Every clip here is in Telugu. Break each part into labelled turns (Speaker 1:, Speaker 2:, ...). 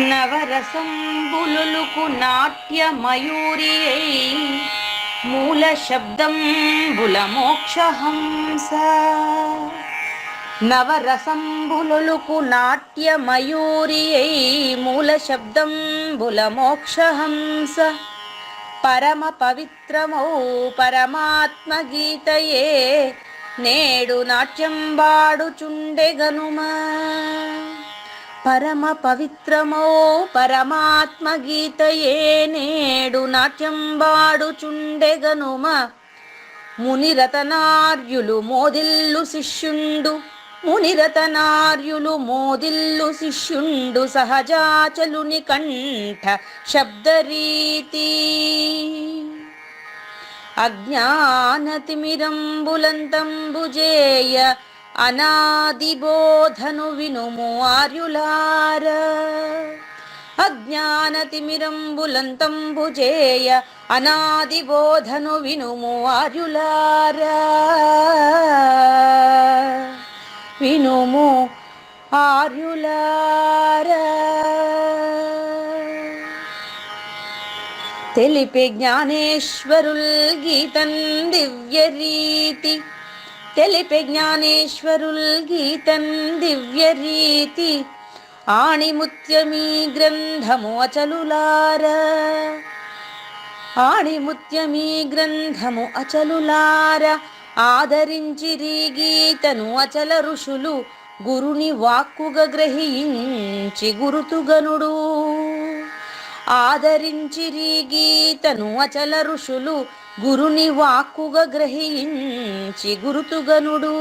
Speaker 1: నవరసంబులుకు నాట్య మయూరియై మూల శబ్దంబుల మోక్షహంస. నవరసంబులుకు నాట్య మయూరియై మూల శబ్దంబుల మోక్షహంస. పరమ పవిత్రమౌ పరమాత్మ గీతయే నేడు నాట్యం బాడుచుండెగనుమా. పరమ పవిత్రమో పరమాత్మ గీతయే నేడు నాట్యం బాడుచుండెగనుమ. మునిరతనార్యులు మోదిల్లు శిష్యుండు, మునిరతనార్యులు మోదిల్లు శిష్యుండు సహజాచలుని కంఠ శబ్దరీతి. అజ్ఞానతిమిరంబులంతంబుజేయ అనాదిబోధను వినుము ఆర్యులార. అజ్ఞానతిమిరంబులంతంబుజేయ అనాదిబోధను వినుము ఆర్యులార. వినుము ఆర్యులార. తెలిపే జ్ఞానేశ్వరుల్ గీతన్ దివ్య రీతి. తెలిపే జ్ఞానేశ్వరుల్ గీతన్ దివ్య రీతి. ఆణిముత్యమీ గ్రంథము అచలులార. ఆణిముత్యమీ గ్రంథము అచలులార. ఆదరించిరి గీతను అచల ఋషులు గురుని వాక్కుగా గ్రహించి గురుతుగనుడు. ఆదరించిరి గీతను అచల ఋషులు గురుని వాక్కుగా గ్రహించి గురుతుగనుడు.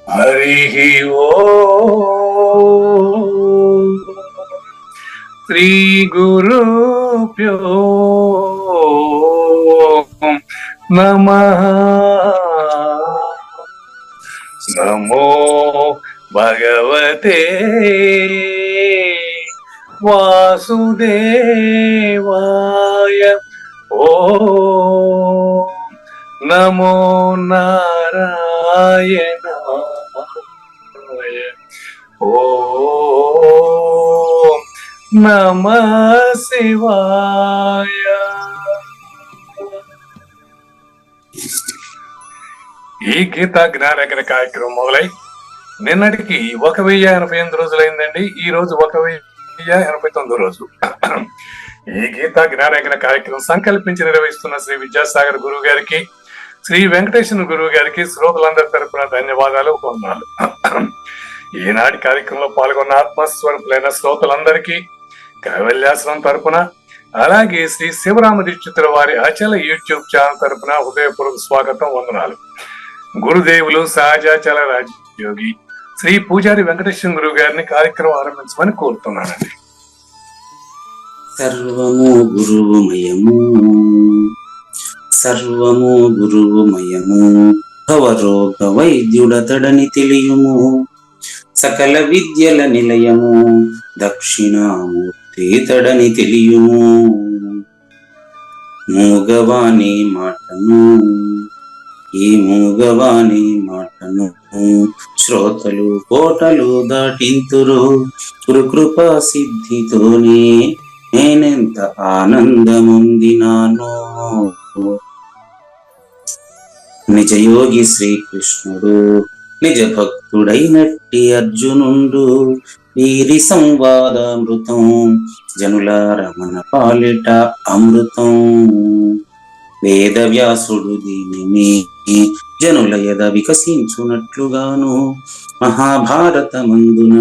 Speaker 2: హరి ఓ శ్రీ గురుభ్యో నమః. నమో భగవతే వాసుదేవాయ. ఓ నమో నారాయణాయ. ఓ నమః శివాయ. ఈ గీతా జ్ఞానగర కార్యక్రమం మొదలై నిన్నటికి 1088 రోజులైందండి. ఈ రోజు 1089 రోజు. ఈ గీతా జ్ఞానయజ్ఞ కార్యక్రమం సంకల్పించి నిర్వహిస్తున్న శ్రీ విద్యాసాగర్ గురువు గారికి, శ్రీ వెంకటేశ్వర గురువు గారికి శ్రోతలందరి తరపున ధన్యవాదాలు, వందనాలు. ఈనాటి కార్యక్రమంలో పాల్గొన్న ఆత్మస్వరూపులైన శ్రోతలందరికీ కైవల్యాశ్రమం తరపున, అలాగే శ్రీ శివరామ దీక్షితుల వారి అచల యూట్యూబ్ ఛానల్ తరపున హృదయపూర్వక స్వాగతం, వందనాలు. గురుదేవులు సహజాచల రాజయోగి శ్రీ పూజారి వెంకటేశ్వర గురువు గారిని కార్యక్రమం ఆరంభించమని కోరుతున్నానండి.
Speaker 3: సర్వము గురువుమయము, సర్వము గురువుమయము. భవరోగ వైద్యుడతడని తెలియుము, సకల విద్యల నిలయము. దక్షిణామూర్తి తడని తెలియుము. మూగవాణి మాటను, ఈ మూగవాణి మాటను శ్రోతలు కోటలు దాటింతురు. కృపా సిద్ధితోనే నేనెంత ఆనందముందినాను. నిజయోగి శ్రీకృష్ణుడు నిజ భక్తుడైనట్టి అర్జునుండు. వీరి సంవాదామృతం జనుల రమణ పాలిట అమృతం. వేదవ్యాసుడు దీనిని జనుల యద వికసించునట్లుగాను మహాభారతమందున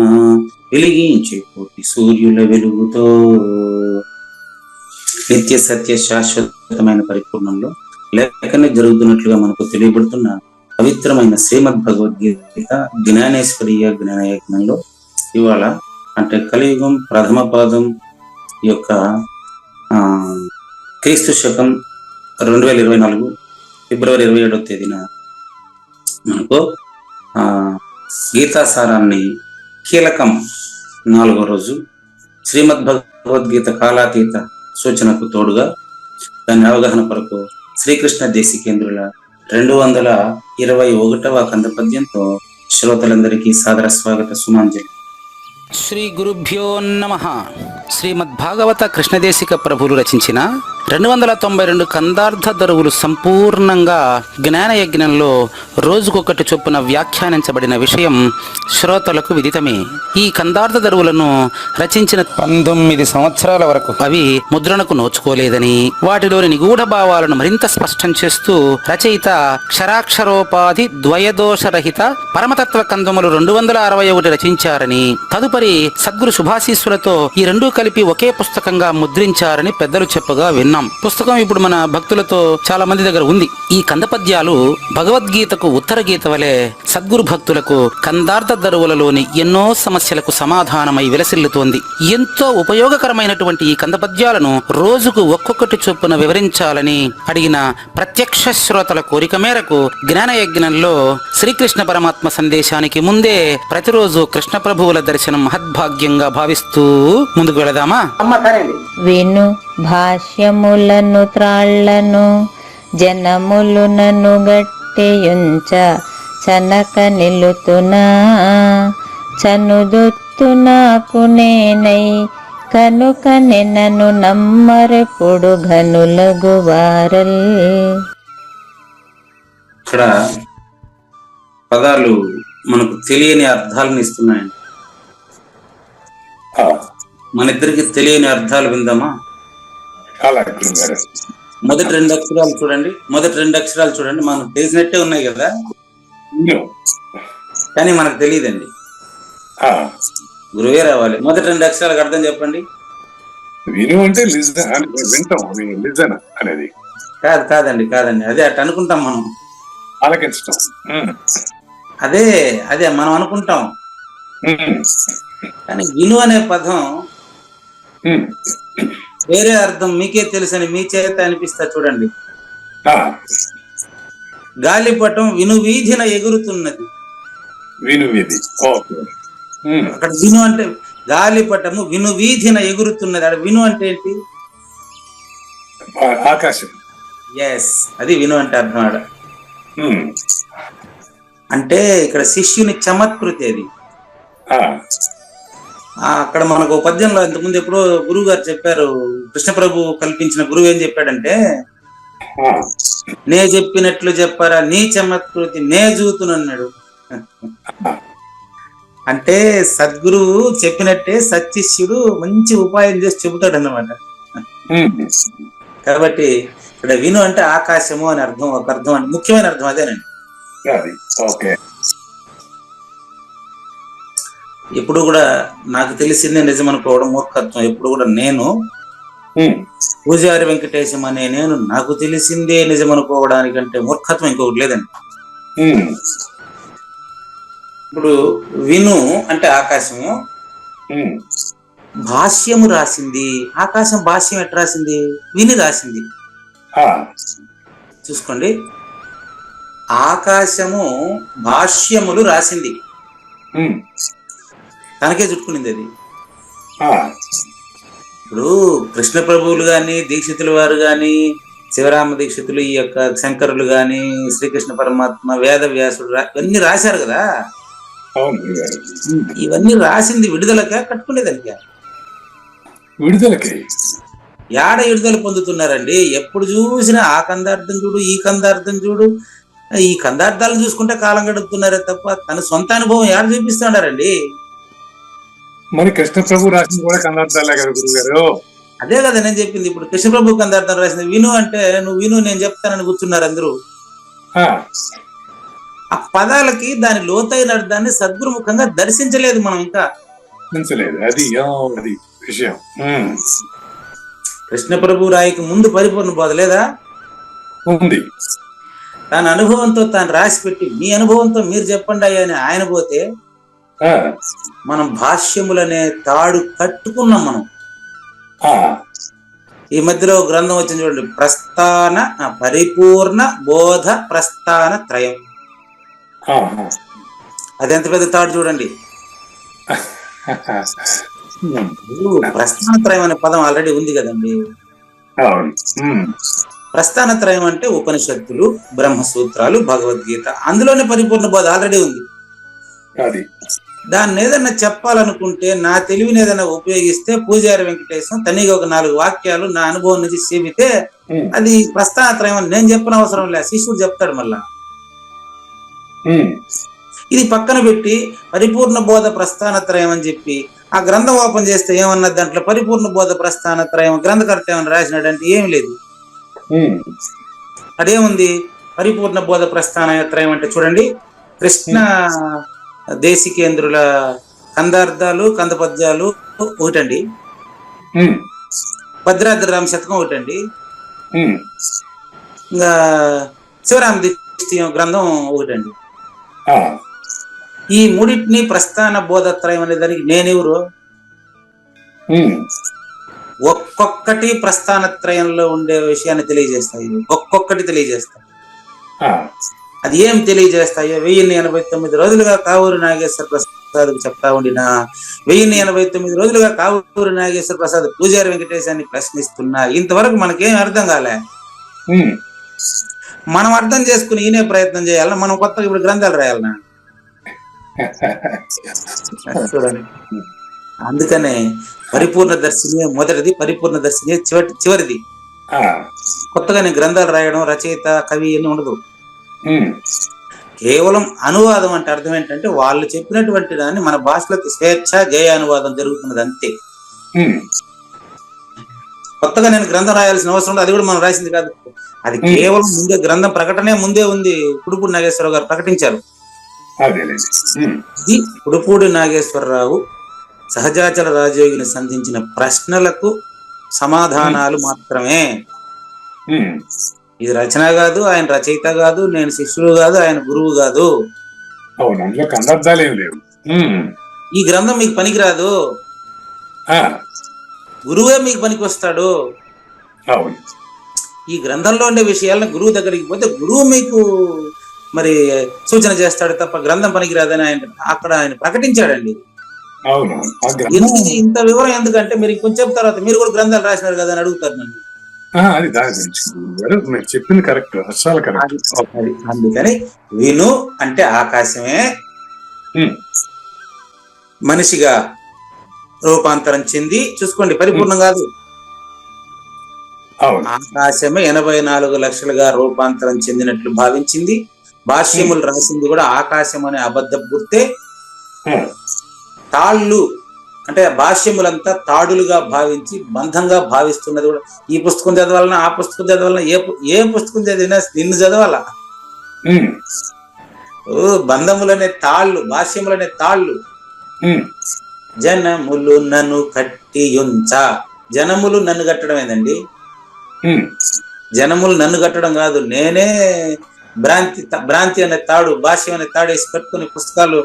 Speaker 3: వెలిగించే కోటి సూర్యుల వెలుగుతో నిత్య సత్య శాశ్వతమైన పరిపూర్ణంలో లేఖనే జరుగుతున్నట్లుగా మనకు తెలియబడుతున్న పవిత్రమైన శ్రీమద్ భగవద్గీత జ్ఞానేశ్వరీయ జ్ఞానయజ్ఞంలో ఇవాళ అంటే కలియుగం ప్రథమ పాదం యొక్క క్రీస్తు శకం 2024 ఫిబ్రవరి 27వ తేదీన మనకు గీతాసారాన్ని కీలకం 4వ రోజు శ్రీమద్ భగవద్గీత కాలాతీత సూచనకు తోడుగా దాని అవగాహన కొరకు శ్రీకృష్ణ దేశికేంద్రుల 221వ కంద పద్యంతో శ్రోతలందరికీ సాదర స్వాగత సుమాంజలి.
Speaker 4: శ్రీ గురుభ్యో నమః. శ్రీమద్భాగవత కృష్ణదేశిక ప్రభువులు రచించిన 292 కందార్థ దరువులు సంపూర్ణంగా జ్ఞానయజ్ఞంలో రోజుకొకటి చొప్పున వ్యాఖ్యానించబడిన విషయం శ్రోతలకు విదితమే. ఈ కందార్థ దరువులను రచించిన 19 సంవత్సరాల వరకు అవి ముద్రణకు నోచుకోలేదని, వాటిలోని నిగూఢ భావాలను మరింత స్పష్టం చేస్తూ రచయిత క్షరాక్షరోపాధి ద్వయదోషరహిత పరమతత్వ కందములు 261 రచించారని, తదుపరి సద్గురు శుభాశీస్సులతో ఈ రెండూ కలిపి ఒకే పుస్తకంగా ముద్రించారని పెద్దలు చెప్పగా విన్నాం. పుస్తకం ఇప్పుడు మన భక్తులతో చాలా మంది దగ్గర ఉంది. ఈ కందపద్యాలు భగవద్గీతకు ఉత్తర గీత వలె సద్గురు భక్తులకు కందార్థ దరువులలోని ఎన్నో సమస్యలకు సమాధానమై విలసిల్లుతోంది. ఎంతో ఉపయోగకరమైనటువంటి ఈ కందపద్యాలను రోజుకు ఒక్కొక్కటి చొప్పున వివరించాలని అడిగిన ప్రత్యక్ష శ్రోతల కోరిక మేరకు జ్ఞానయజ్ఞంలో శ్రీకృష్ణ పరమాత్మ సందేశానికి ముందే ప్రతిరోజు కృష్ణ ప్రభువుల దర్శనం మహద్భాగ్యంగా భావిస్తూ ముందుకు వెళదామా?
Speaker 5: విను భాష్యములను త్రాళ్లను జనములునను గట్టెయుంచ చనక నిలుతునా చనుదొత్తునాకు నేనై కనుక నెనను నమ్మరెప్పుడు ఘనులగు వారల్.
Speaker 3: ఇక్కడ పదాలు మనకు తెలియని అర్థాలను ఇస్తున్నాయండి. మన ఇద్దరికి తెలియని అర్థాలు విందామా? మొదటి 2 అక్షరాలు చూడండి. మనకు తెలిసినట్టే ఉన్నాయి కదా, కానీ మనకు తెలియదండి. గురువే రావాలి. మొదటి 2 అక్షరాలకు అర్థం చెప్పండి.
Speaker 2: విను అంటే వింటాం అనేది
Speaker 3: కాదండి. అదే అట్ అనుకుంటాం మనం,
Speaker 2: ఆలకించటం.
Speaker 3: అదే మనం అనుకుంటాం. కానీ విను అనే పదం వేరే అర్థం మీకే తెలుసని మీ చేత అనిపిస్తా చూడండి. గాలిపటం విను వీధిన ఎగురుతున్నది. అక్కడ విను అంటే గాలిపటము విను వీధిన ఎగురుతున్నది. అక్కడ విను అంటే ఏంటి?
Speaker 2: ఆకాశం.
Speaker 3: ఎస్, అది విను అంటే అర్థం. ఆడ అంటే ఇక్కడ శిష్యుని చమత్కృతి అది. అక్కడ మనకు పద్యంలో ఇంతకుముందు ఎప్పుడో గురువు గారు చెప్పారు, కృష్ణ ప్రభు కల్పించిన గురువు ఏం చెప్పాడంటే, నే చెప్పినట్లు చెప్పారా నీ చమత్కృతి నే చూతునన్నాడు. అంటే సద్గురువు చెప్పినట్టే సత్శిష్యుడు మంచి ఉపాయం చేసి చెబుతాడు అన్నమాట. కాబట్టి ఇక్కడ విను అంటే ఆకాశము అని అర్థం, ఒక అర్థం అంటే ముఖ్యమైన అర్థం అదేనండి. ఎప్పుడు కూడా నాకు తెలిసిందే నిజం అనుకోవడం మూర్ఖత్వం. ఎప్పుడు కూడా నేను పూజారి వెంకటేశం అనే నేను నాకు తెలిసిందే నిజం అనుకోవడానికంటే మూర్ఖత్వం ఇంకొకటి లేదండి. ఇప్పుడు విను అంటే ఆకాశము, భాష్యము రాసింది. ఆకాశం భాష్యం ఎట్లా రాసింది? విని రాసింది. చూసుకోండి, ఆకాశము భాష్యములు రాసింది. తనకే చుట్టుకునింది అది. ఇప్పుడు కృష్ణ ప్రభువులు గాని, దీక్షితుల వారు గాని, శివరామ దీక్షితులు, ఈ యొక్క శంకరులు గాని, శ్రీకృష్ణ పరమాత్మ, వేద వ్యాసుడు ఇవన్నీ రాశారు కదా. ఇవన్నీ రాసింది విడుదలకే, కట్టుకునేదానికి.
Speaker 2: విడుదలకి
Speaker 3: యాడ విడుదల పొందుతున్నారండి? ఎప్పుడు చూసినా ఆ కందార్థం చూడు, ఈ కందార్థం చూడు, ఈ కందార్థాలను చూసుకుంటే కాలం గడుపుతున్నారే తప్ప తన సొంత అనుభవం యాడ చూపిస్తున్నారండి.
Speaker 2: మరి కృష్ణ ప్రభు రాసింది కూడా కందార్థాలే కదా గురుగారు.
Speaker 3: అదే కదా నేను చెప్పింది. ఇప్పుడు కృష్ణ ప్రభు కందార్థం రాసింది. విను అంటే నువ్వు విను నేను చెప్తానని కూర్చున్నారు అందరూ. ఆ పదాలకి దాని లోతైన అర్థాన్ని సద్గురుముఖంగా దర్శించలేదు మనం ఇంకా.
Speaker 2: పెంచలేదు. అది అది విషయం.
Speaker 3: కృష్ణ ప్రభు రాయికి ముందు పరిపూర్ణ బోధ లేదా?
Speaker 2: ఉంది.
Speaker 3: తన అనుభవంతో తాను రాసి పెట్టి మీ అనుభవంతో మీరు చెప్పండి అయ్యా అని ఆయన పోతే మనం భాష్యములనే తాడు కట్టుకున్నాం. మనం ఈ మధ్యలో గ్రంథం వచ్చింది చూడండి, ప్రస్థాన పరిపూర్ణ బోధ ప్రస్థాన త్రయం. అది ఎంత పెద్ద తాడు చూడండి. ప్రస్థాన త్రయం అనే పదం ఆల్రెడీ ఉంది కదండి. ప్రస్థాన త్రయం అంటే ఉపనిషత్తులు, బ్రహ్మసూత్రాలు, భగవద్గీత, అందులోనే పరిపూర్ణ బోధ ఆల్రెడీ ఉంది. దాన్ని ఏదన్నా చెప్పాలనుకుంటే నా తెలివిని ఏదైనా ఉపయోగిస్తే పూజారి వెంకటేశం తనీగా ఒక 4 వాక్యాలు నా అనుభవం నుంచి చెబితే అది ప్రస్థాన త్రయం అని నేను చెప్పిన అవసరం లే, శిష్యుడు చెప్తాడు. మళ్ళా ఇది పక్కన పెట్టి పరిపూర్ణ బోధ ప్రస్థాన త్రయం అని చెప్పి ఆ గ్రంథం ఓపెన్ చేస్తే ఏమన్నా దాంట్లో పరిపూర్ణ బోధ ప్రస్థాన త్రయం గ్రంథకర్త ఏమన్నా రాసినాడు అంటే ఏమి లేదు. అదేముంది పరిపూర్ణ బోధ ప్రస్థాన త్రయం అంటే చూడండి, కృష్ణ దేశికేంద్రుల కందార్థాలు కందపద్యాలు ఒకటండి, భద్రాద్రి రామ శతకం ఒకటండి, ఇంకా శివరామ దీక్షిత గ్రంథం ఒకటండి. ఈ మూడింటిని ప్రస్థాన బోధత్రయం అనే దానికి నేనెవరు? ఒక్కొక్కటి ప్రస్థాన త్రయంలో ఉండే విషయాన్ని తెలియజేస్తాయి, ఒక్కొక్కటి తెలియజేస్తాయి. అది ఏం తెలియజేస్తాయో 1089 రోజులుగా కావూరు నాగేశ్వర ప్రసాద్ చెప్తా ఉండినా, 1089 రోజులుగా కావూరు నాగేశ్వర ప్రసాద్ పూజారి వెంకటేశాన్ని ప్రశ్నిస్తున్నా ఇంతవరకు మనకేం అర్థం కాలే. మనం అర్థం చేసుకుని ఈయనే ప్రయత్నం చేయాలన్నా, మనం కొత్తగా ఇప్పుడు గ్రంథాలు రాయాలన్నా. చూడండి, అందుకనే పరిపూర్ణ దర్శిని మొదటిది, పరిపూర్ణ దర్శిని చివరిది. కొత్తగా నేను గ్రంథాలు రాయడం, రచయిత, కవి అని ఉండదు. కేవలం అనువాదం అంటే అర్థం ఏంటంటే వాళ్ళు చెప్పినటువంటి దాన్ని మన భాషలోకి స్వేచ్ఛ గేయ అనువాదం జరుగుతున్నది అంతే. కొత్తగా నేను గ్రంథం రాయాల్సిన అవసరం లేదు, అది కూడా మనం రాసింది కాదు. అది కేవలం ముందే గ్రంథం ప్రకటనే ముందే ఉంది, పుడుపూడి నాగేశ్వరరావు గారు ప్రకటించారు. ఇది పుడుపూడి నాగేశ్వరరావు సహజాచల రాజయోగిని సంధించిన ప్రశ్నలకు సమాధానాలు మాత్రమే. ఇది రచన కాదు, ఆయన రచయిత కాదు, నేను శిష్యుడు కాదు, ఆయన గురువు కాదు. ఈ గ్రంథం మీకు పనికిరాదు, గురువే మీకు పనికి వస్తాడు. ఈ గ్రంథంలో ఉండే విషయాలను గురువు దగ్గరికి పోతే గురువు మీకు మరి సూచన చేస్తాడు తప్ప గ్రంథం పనికిరాదని అక్కడ ఆయన ప్రకటించాడండి. ఇంత వివరం ఎందుకంటే మీరు ఇంకొంచెం తర్వాత మీరు కూడా గ్రంథాలు రాసినారు కదా అని అడుగుతారు నన్ను.
Speaker 2: అది దాని చెప్పింది కరెక్ట్, అసలు కరెక్ట్.
Speaker 3: అందుకని విను అంటే ఆకాశమే మనిషిగా రూపాంతరం చెంది, చూసుకోండి పరిపూర్ణం కాదు, ఆకాశమే 84 లక్షలుగా రూపాంతరం చెందినట్లు భావించింది. భాష్యములు రాసింది కూడా ఆకాశం అనే అబద్ధ గుర్తే. తాళ్ళు అంటే భాష్యములంతా తాడులుగా భావించి బంధంగా భావిస్తున్నది కూడా. ఈ పుస్తకం చదవాలన్నా ఆ పుస్తకం చదవాలన్నా ఏ పుస్తకం చదివినా నిన్ను చదవాలా. బంధములనే తాళ్ళు, భాష్యములనే తాళ్ళు. జనములు నన్ను కట్టియుంచ, జనములు నన్ను కట్టడం ఏందండి? జనములు నన్ను కట్టడం కాదు, నేనే భ్రాంతి అనే తాడు, భాష్యం అనే తాడు వేసి పెట్టుకుని పుస్తకాలు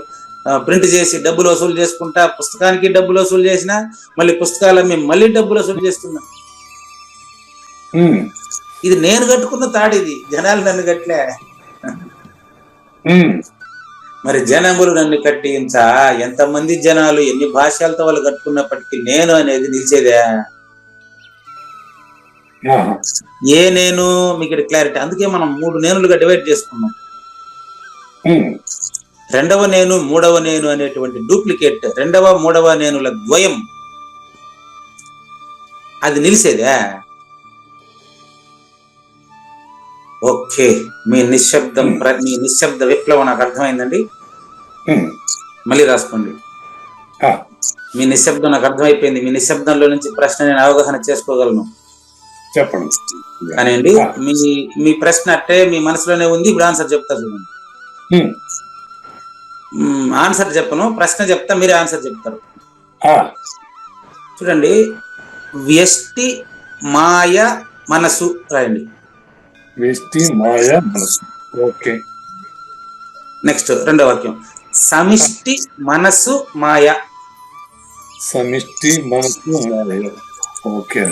Speaker 3: ప్రింట్ చేసి డబ్బులు వసూలు చేసుకుంటా, పుస్తకానికి డబ్బులు వసూలు చేసినా మళ్ళీ పుస్తకాలు మేము మళ్ళీ డబ్బులు వసూలు చేస్తున్నా. ఇది నేను కట్టుకున్న తాడు, ఇది జనాలు నన్ను కట్టలే. మరి జనములు నన్ను కట్టించా, ఎంతమంది జనాలు ఎన్ని భాషలతో వాళ్ళు కట్టుకున్నప్పటికీ నేను అనేది నిలిచేదే. ఏ నేను మీకు క్లారిటీ. అందుకే మనం 3 నేనులుగా డివైడ్ చేసుకున్నాం. రెండవ నేను, మూడవ నేను అనేటువంటి డూప్లికేట్, రెండవ మూడవ నేనుల ద్వయం అది నిలిసేదే. ఓకే, మీ నిశ్శబ్ద విప్లవం నాకు అర్థమైందండి. మళ్ళీ రాసుకోండి. మీ నిశ్శబ్దం నాకు అర్థమైపోయింది. మీ నిశ్శబ్దంలో నుంచి ప్రశ్న నేను అవగాహన చేసుకోగలను.
Speaker 2: చెప్పండి.
Speaker 3: కానీ అండి మీ ప్రశ్న అంటే మీ మనసులోనే ఉంది. ఇప్పుడు ఆన్సర్ చెప్తా చూడండి. ఆన్సర్ చెప్పను, ప్రశ్న చెప్తా, మీరే ఆన్సర్ చెప్తారు.
Speaker 2: ఆ,
Speaker 3: చూడండి, వ్యష్టి మాయ మనసు రాయండి.
Speaker 2: వ్యష్టి మాయ మనసు. ఓకే.
Speaker 3: నెక్స్ట్ రెండో వాక్యం, సమిష్టి మనసు మాయ.
Speaker 2: సమిష్టి మనసు మాయ. ఓకే.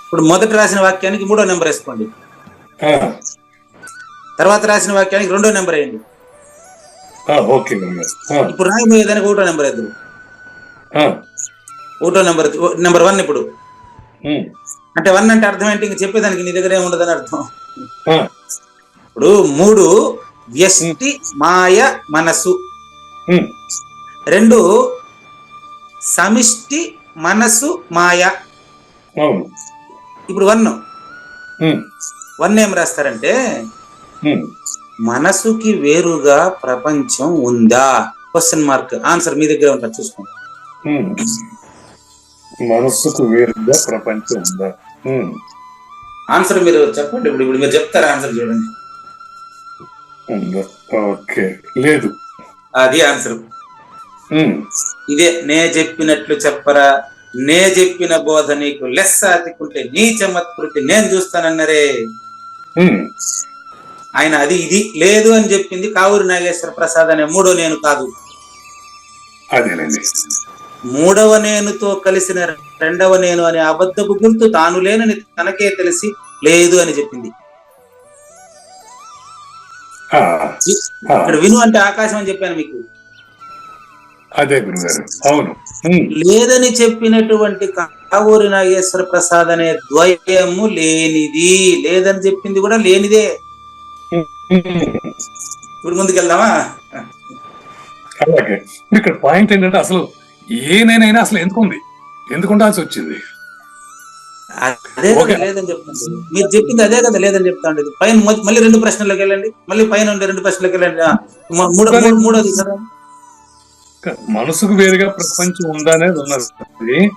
Speaker 3: ఇప్పుడు మొదట రాసిన వాక్యానికి 3వ నెంబర్ వేసుకోండి,
Speaker 2: ఆ,
Speaker 3: తర్వాత రాసిన వాక్యానికి 2వ నెంబర్ వేయండి.
Speaker 2: ఓకే.
Speaker 3: ఇప్పుడు రాయబోయేదానికి 1వ నెంబర్ వేద్దరు. 1వ నెంబర్ నెంబర్ 1. ఇప్పుడు అంటే 1 అంటే అర్థం ఏంటి? ఇంక చెప్పేదానికి నీ దగ్గర ఏముండదని అర్థం. ఇప్పుడు 3 వ్యష్టి మాయ మనసు, 2 సమిష్టి మనసు మాయ. ఇప్పుడు 1 ఏం రాస్తారంటే, మనసుకి వేరుగా ప్రపంచం ఉందా? Question mark. ఆన్సర్ మీ దగ్గర ఉంటుంది, చూసుకోండి.
Speaker 2: మనసుకు వేరుగా ప్రపంచం ఉందా?
Speaker 3: ఆన్సర్ మీరు చెప్పండి. ఇప్పుడు మీరు చెప్తారా? ఆన్సర్ చూడండి.
Speaker 2: ఓకే, లేదు.
Speaker 3: అది ఆన్సర్. ఇదే, నే చెప్పినట్లు చెప్పరా, నే చెప్పిన బోధ నీకు లెస్స అతికుంటే నీ చమత్కృతి నేను చూస్తానన్నారే ఆయన. అది ఇది లేదు అని చెప్పింది కావూరి నాగేశ్వర ప్రసాద్ అనే 3వ నేను కాదు.
Speaker 2: అదేనండి.
Speaker 3: 3వ నేనుతో కలిసిన 2వ నేను అనే అబద్ధపు గుర్తు తాను లేనని తనకే తెలిసి లేదు అని చెప్పింది. ఇక్కడ విను అంటే ఆకాశం అని చెప్పాను మీకు.
Speaker 2: అదే గురుగారు, అవును.
Speaker 3: లేదని చెప్పినటువంటి కావూరి నాగేశ్వర ప్రసాద్ అనే ద్వయము లేనిది, లేదని చెప్పింది కూడా లేనిదే. ఇప్పుడు ముందుకెళ్దామా?
Speaker 2: అలాగే. ఇక్కడ పాయింట్ ఏంటంటే, అసలు ఏనైనా అసలు ఎందుకు ఉండాల్సి వచ్చింది?
Speaker 3: అదే కదా లేదని చెప్తాను. మీరు చెప్పింది అదే కదా లేదని చెప్తా ఉండేది. పైన మళ్ళీ 2 ప్రశ్నలకు వెళ్ళండి, మళ్ళీ పైన ఉండే 2 ప్రశ్నలకు వెళ్ళండి. మూడోది
Speaker 2: మనసుకు వేరుగా ప్రపంచం ఉందా అనేది ఉన్నది.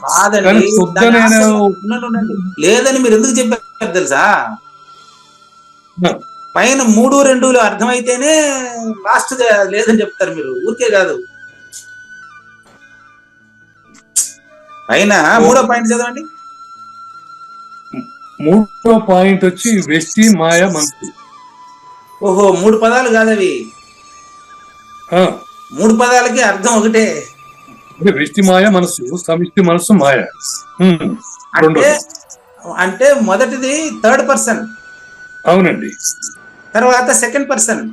Speaker 3: కాదండి, లేదని మీరు ఎందుకు చెప్పారు తెలుసా? పైన 3, 2 అర్థమైతేనే లాస్ట్ లేదని చెప్తారు మీరు, ఊరికే కాదు. పైన 3వ పాయింట్ చదవండి.
Speaker 2: 3వ పాయింట్ వచ్చి వ్యష్టి మాయ మనసు.
Speaker 3: ఓహో, 3 పదాలు కాదవి. 3 పదాలకి అర్థం ఒకటే.
Speaker 2: వ్యష్టి మాయ మనసు, సమిష్టి మనసు మాయ.
Speaker 3: అంటే మొదటిది 3rd పర్సన్.
Speaker 2: అవునండి.
Speaker 3: తర్వాత 2nd పర్సన్.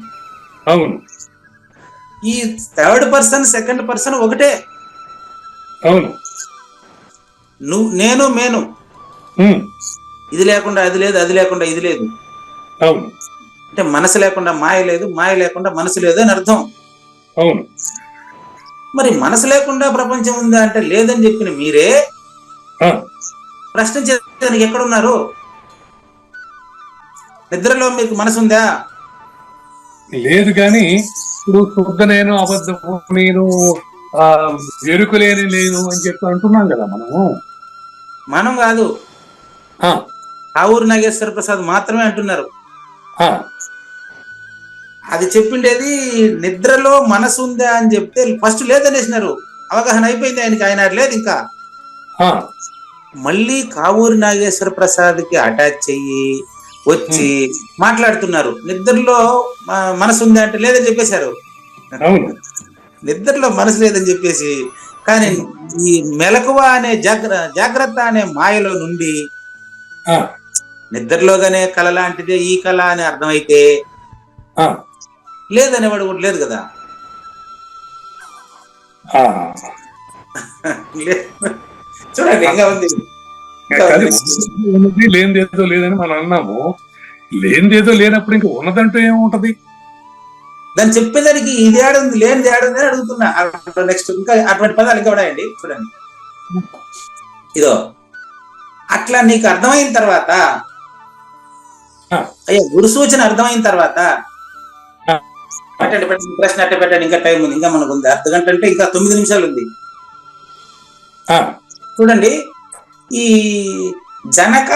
Speaker 2: అవును.
Speaker 3: ఈ 3rd పర్సన్ 2nd పర్సన్ ఒకటే.
Speaker 2: అవును.
Speaker 3: నేను మేను, ఇది లేకుండా అది లేదు, అది లేకుండా ఇది లేదు.
Speaker 2: అవును.
Speaker 3: అంటే మనసు లేకుండా మాయ లేదు, మాయ లేకుండా మనసు లేదు అని అర్థం.
Speaker 2: అవును.
Speaker 3: మరి మనసు లేకుండా ప్రపంచం ఉందా అంటే లేదని చెప్పిన మీరే ప్రశ్నించేదానికి ఎక్కడున్నారు? నిద్రలో మీకు మనసు ఉందా?
Speaker 2: లేదు. కానీ ఇప్పుడు శుద్ధ నేను, అబద్ధము నేను, ఎరుకులేని లేదు అని చెప్పి అంటున్నాం కదా
Speaker 3: మనం కాదు, కావూరి నాగేశ్వర ప్రసాద్ మాత్రమే అంటున్నారు. అది చెప్పిండేది నిద్రలో మనసు ఉందా అని చెప్తే ఫస్ట్ లేదనేసినారు. అవగాహన అయిపోయింది ఆయనకి, ఆయన లేదు ఇంకా. మళ్ళీ కావూరి నాగేశ్వర ప్రసాద్ కి అటాచ్ చెయ్యి వచ్చి మాట్లాడుతున్నారు. నిద్రలో మనసు ఉందా అంటే లేదని చెప్పేశారు. నిద్రలో మనసు లేదని చెప్పేసి, కానీ ఈ మెలకువ అనే జాగ్రత్త అనే మాయలో నుండి నిద్రలోగానే కళ లాంటిదే ఈ కళ అని అర్థమైతే లేదనేవాడు కూడా లేదు కదా. చూడండి ఇంకా ఉంది.
Speaker 2: లేనిదేదో లేదని మనం అన్నాము. లేనిదేదో లేనప్పుడు ఇంకా ఉన్నదంటూ ఏముంటది?
Speaker 3: దాన్ని చెప్పేదానికి ఇది ఏడుంది, లేనిది ఏడుంది అని అడుగుతున్నా. నెక్స్ట్ ఇంకా అటువంటి పదాలు ఇంకా ఉన్నాయండి. చూడండి, ఇదో అట్లా నీకు అర్థమైన తర్వాత, అయ్యా గురు సూచన అర్థమైన తర్వాత ప్రశ్న అట్ట పెట్టండి. ఇంకా టైం ఉంది, ఇంకా మనకు ఉంది 1/2 గంట, అంటే ఇంకా 9 నిమిషాలు ఉంది. చూడండి, ఈ జనక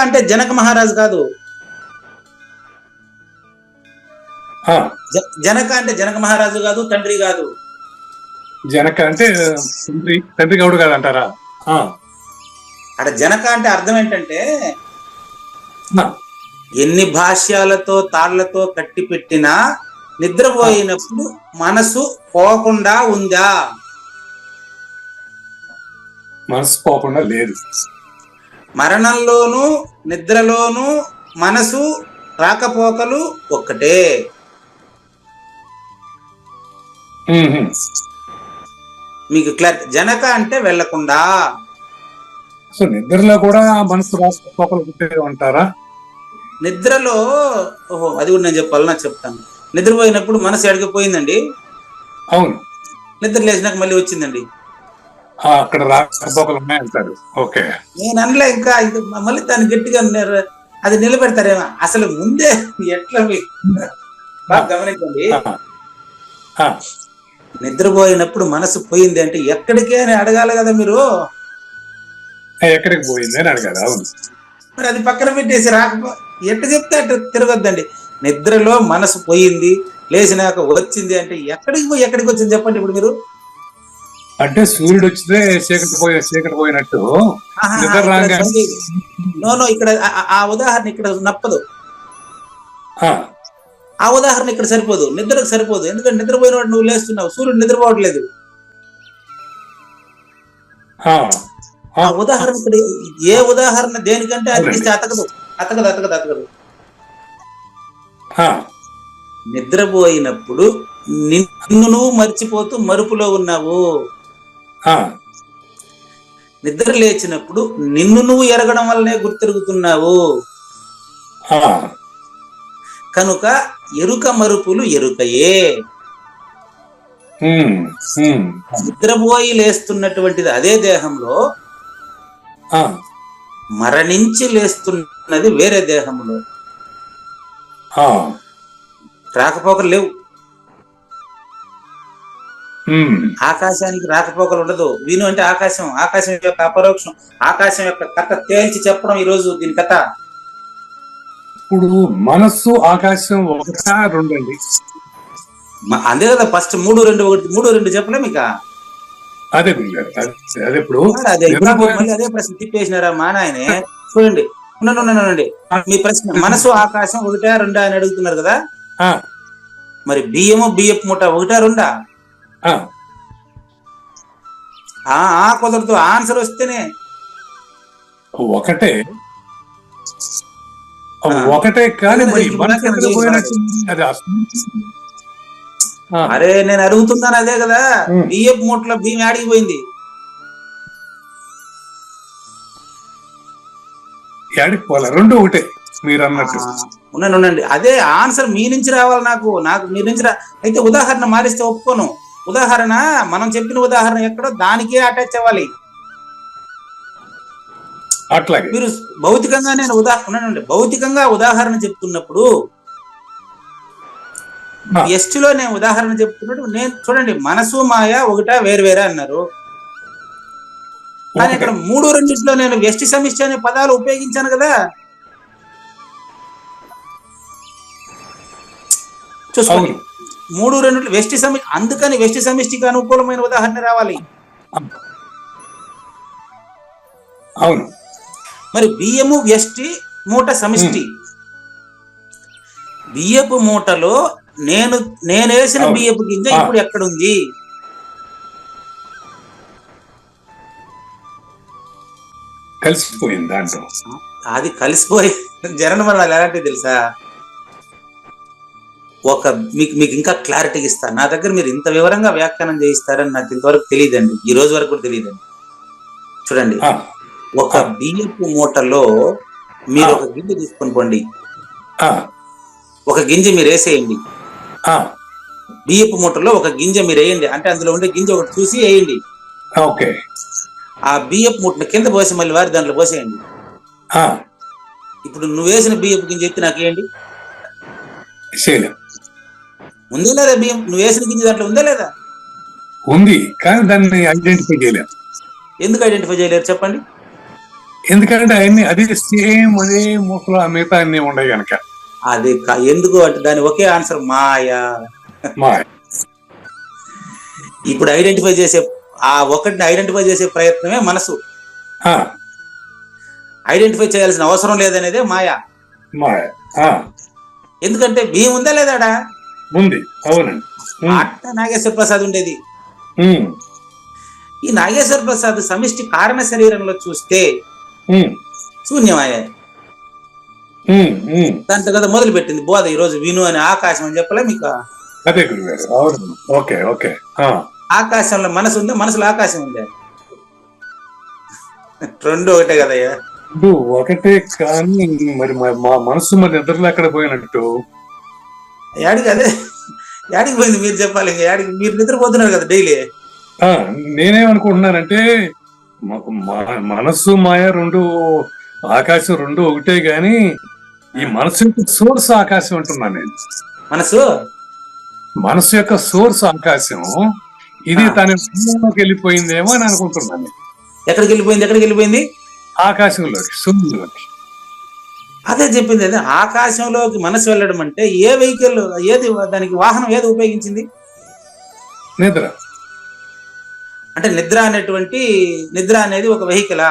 Speaker 3: అంటే జనక మహారాజు కాదు. జనక అంటే జనక మహారాజు కాదు, తండ్రి కాదు.
Speaker 2: జనక అంటే తండ్రి గౌడు కాదంటారా?
Speaker 3: అక్కడ జనక అంటే అర్థం ఏంటంటే ఎన్ని భాష్యాలతో తాళ్లతో కట్టి పెట్టినా నిద్రపోయినప్పుడు మనసు పోకుండా ఉందా?
Speaker 2: మనసు పోకుండా లేదు.
Speaker 3: మరణంలోనూ నిద్రలోనూ మనసు రాకపోకలు ఒక్కటే. మీకు క్లారిటీ. జనక అంటే వెళ్లకుండా.
Speaker 2: సో నిద్రలో కూడా మనసు రాకపోకలు ఉంటారా?
Speaker 3: నిద్రలో ఓహో అది కూడా నేను చెప్పాలి, నాకు చెప్తాను. నిద్రపోయినప్పుడు మనసు ఎడకపోయిందండి. అవును. నిద్ర లేచినాక మళ్ళీ వచ్చిందండి.
Speaker 2: అక్కడ రాకపోకలు ఉన్నాయంటారు. ఓకే,
Speaker 3: నేను అనలే. ఇంకా మళ్ళీ దాన్ని గట్టిగా అది నిలబెడతారేమో. అసలు ముందే ఎట్లా బాగా గమనించండి. నిద్రపోయినప్పుడు మనసు పోయింది అంటే ఎక్కడికే అని అడగాలి కదా మీరు.
Speaker 2: ఎక్కడికి పోయింది అని అడగాలి. అవును.
Speaker 3: మరి అది పక్కన పెట్టేసి రాకపో ఎట్ట చెప్తే అట్ట తిరగొద్దండి. నిద్రలో మనసు పోయింది, లేచినాక వచ్చింది అంటే ఎక్కడికి వచ్చింది చెప్పండి ఇప్పుడు మీరు.
Speaker 2: అంటే సూర్యుడు వచ్చితే చీకటి పోయినట్టు.
Speaker 3: నో ఇక్కడ ఆ ఉదాహరణ ఇక్కడ నప్పదు. ఆ ఉదాహరణ ఇక్కడ సరిపోదు, నిద్రకు సరిపోదు. ఎందుకంటే నిద్రపోయిన వాడు నువ్వు లేస్తున్నావు, సూర్యుడు నిద్రపోవట్లేదు. ఆ ఉదాహరణ ఇక్కడ ఏ ఉదాహరణ దేనికంటే అది అతకదు. నిద్రపోయినప్పుడు నిన్ను నువ్వు మర్చిపోతూ మరుపులో ఉన్నావు. నిద్ర లేచినప్పుడు నిన్ను నువ్వు ఎరగడం వల్లనే గుర్తెరుగుతున్నావు. కనుక ఎరుక మరుపులు ఎరుకయే. నిద్రపోయి లేస్తున్నటువంటిది అదే దేహంలో, మరణించి లేస్తున్నది వేరే దేహంలో. రాకపోకలు లేవు. ఆకాశానికి రాకపోకలు ఉండదు. వీను అంటే ఆకాశం, ఆకాశం యొక్క అపరోక్షం, ఆకాశం యొక్క కథ తేల్చి చెప్పడం ఈ రోజు దీని కథ.
Speaker 2: ఇప్పుడు మనస్సు ఆకాశం ఒకటా రెండండి?
Speaker 3: అంతే కదా. ఫస్ట్ 3, 2, 1, 3, 2 చెప్పలే మీకు.
Speaker 2: అదే ఇప్పుడు
Speaker 3: అదే ప్రశ్న తిప్పేసినారా మా నాయనే. చూడండి, ఉండండి. మీ ప్రశ్న మనసు ఆకాశం ఒకటా రెండా అని అడుగుతున్నారు కదా. మరి బియ్యపు మూట ఒకటా రెండా? కుదరదు. ఆన్సర్ వస్తేనే
Speaker 2: ఒకటే కానీ
Speaker 3: అరే నేను అడుగుతున్నాను అదే కదా. బియ్యపు మూటలో బియ్యం ఆడిపోయింది.
Speaker 2: రెండు ఒకటే మీరు అన్నట్టు.
Speaker 3: ఉండండి. అదే ఆన్సర్ మీ నుంచి రావాలి. నాకు మీ నుంచి అయితే ఉదాహరణ మారిస్తే ఒప్పుకోను. ఉదాహరణ మనం చెప్పిన ఉదాహరణ ఎక్కడో దానికే అటాచ్ అవ్వాలి.
Speaker 2: అట్లాగే
Speaker 3: మీరు భౌతికంగా నేను భౌతికంగా ఉదాహరణ చెప్తున్నప్పుడు ఎస్టిలో నేను ఉదాహరణ చెప్తున్నట్టు నేను చూడండి, మనసు మాయ ఒకటా వేరువేరా అన్నారు. కానీ ఇక్కడ 3, 2లో నేను వ్యష్టి సమిష్టి అనే పదాలు ఉపయోగించాను కదా. చూసుకోండి, 3, 2 వ్యష్టి సమిష్టి. అందుకని వ్యష్టి సమిష్టికి అనుకూలమైన ఉదాహరణ రావాలి.
Speaker 2: అవును.
Speaker 3: మరి బియ్యము వ్యష్టి, మూట సమిష్టి. బియ్యపు మూటలో నేను వేసిన బియ్యపు గింజ ఇప్పుడు ఎక్కడుంది?
Speaker 2: కలిసిపోయింది దాంట్లో.
Speaker 3: అది కలిసిపోయి జనన మరణాలు ఎలాంటివి తెలుసా? మీకు ఇంకా క్లారిటీగా ఇస్తాను. నా దగ్గర మీరు ఇంత వివరంగా వ్యాఖ్యానం చేయిస్తారని నాకు ఇంతవరకు తెలియదండి. ఈ రోజు వరకు కూడా తెలియదండి. చూడండి, ఒక బియ్యపు మూటలో మీరు ఒక గింజ తీసుకొని పోండి. ఒక గింజ మీరు వేసేయండి. బియ్యపు మూటలో ఒక గింజ మీరు వేయండి. అంటే అందులో ఉండే గింజ ఒకటి చూసి వేయండి.
Speaker 2: ఓకే.
Speaker 3: ఆ బియ్యపు మూటను కింద పోసి మళ్ళీ వారి దాంట్లో పోసేయండి. ఇప్పుడు నువ్వు వేసిన బియ్యపు గింజ ఎత్తి నాకు వేయండి. ఉందా లేదా? బియ్యం నువ్వు వేసిన గింజ దాంట్లో ఉందా లేదా?
Speaker 2: ఉంది, కానీ దాన్ని ఐడెంటిఫై చేయలేరు.
Speaker 3: ఎందుకు ఐడెంటిఫై చేయలేరు చెప్పండి?
Speaker 2: ఎందుకంటే అవన్నీ అది సేమ్ అదే మూటలో మిగతా అన్ని ఉన్నాయి కనుక.
Speaker 3: అది ఎందుకు అంటే దాని ఒకే ఆన్సర్ మాయా. ఇప్పుడు ఐడెంటిఫై చేసే ఆ ఒకటిని ఐడెంటిఫై చేసే ప్రయత్నమే మనసు.
Speaker 2: ఆ,
Speaker 3: ఐడెంటిఫై చేయాల్సిన అవసరం లేదనేదే మాయ.
Speaker 2: మాయ. ఆ,
Speaker 3: ఎందుకంటే భీం ఉందా లేదాడా?
Speaker 2: ఉంది. అవునండి.
Speaker 3: అట్ట నాగేశ్వర ప్రసాద్ ఉండేది.
Speaker 2: ఉమ్,
Speaker 3: ఈ నాగేశ్వర ప్రసాద్ సమిష్టి కారణ శరీరంలో చూస్తే
Speaker 2: ఉమ్,
Speaker 3: శూన్యమాయ.
Speaker 2: ఉమ్, ఉమ్.
Speaker 3: దాంతో కదా మొదలు పెట్టింది బోధ. ఈ రోజు విను అని ఆకాశం అని చెప్పలే మీకు?
Speaker 2: అదే గురుగారు. అవును. Okay, okay. ఆ,
Speaker 3: ఆకాశంలో మనసు ఉందా, మనసులో ఆకాశం ఉందా? రెండు ఒకటే కదయ్యా.
Speaker 2: ఇప్పుడు ఒకటే, కానీ మరి మా మనసు మరి నిద్రలో ఎక్కడ పోయినట్టు?
Speaker 3: యాడికి అదే యాడికి పోయింది మీరు చెప్పాలి. ఇంకా యాడికి? మీరు నిద్రపోతున్నారు కదా డైలీ.
Speaker 2: ఆ, నేనేమనుకుంటున్నానంటే మనస్సు మాయ రెండు, ఆకాశం రెండు ఒకటే, గాని ఈ మనసు యొక్క సోర్స్ ఆకాశం అంటున్నాను నేను. మనసు యొక్క సోర్స్ ఆకాశం, ఇది తన భూమిలోకి వెళ్ళిపోయిందేమో అని అనుకుంటున్నాను.
Speaker 3: ఎక్కడికి వెళ్ళిపోయింది? ఎక్కడికి వెళ్ళిపోయింది?
Speaker 2: ఆకాశంలోకి, సూర్యులోకి.
Speaker 3: అదే చెప్పింది. అదే ఆకాశంలోకి మనసు వెళ్ళడం అంటే ఏ వెహికల్, ఏది దానికి వాహనం ఏది ఉపయోగించింది?
Speaker 2: నిద్ర.
Speaker 3: అంటే నిద్ర అనేది ఒక వెహికలా?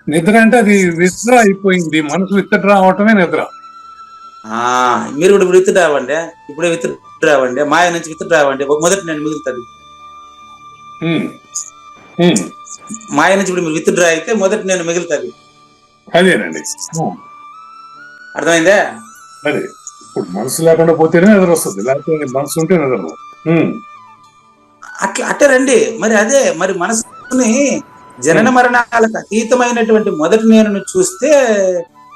Speaker 2: నిద్ర అంటే అది విత్డ్రా అయిపోయింది. మనసు విత్డ్రా అవటమే నిద్ర.
Speaker 3: మీరు కూడా ఇప్పుడు విత్డ్రా అవ్వండి. ఇప్పుడే విత్డ్రా అవ్వండి. మాయ నుంచి విత్డ్రా అవ్వండి. మొదటి నేను మిగులుతుంది. మాయ నుంచి ఇప్పుడు మీరు విత్డ్రా అయితే మొదటి నేను మిగులుతుంది.
Speaker 2: అదేనండి.
Speaker 3: అర్థమైందా?
Speaker 2: అదే. ఇప్పుడు మనసు లేకుండా పోతేనే నిద్ర వస్తుంది, లేకపోతే మనసు ఉంటే నిద్ర.
Speaker 3: అట్లా రండి. మరి అదే మరి మనసుని జనన మరణాలకు అతీతమైనటువంటి మొదటి నేను చూస్తే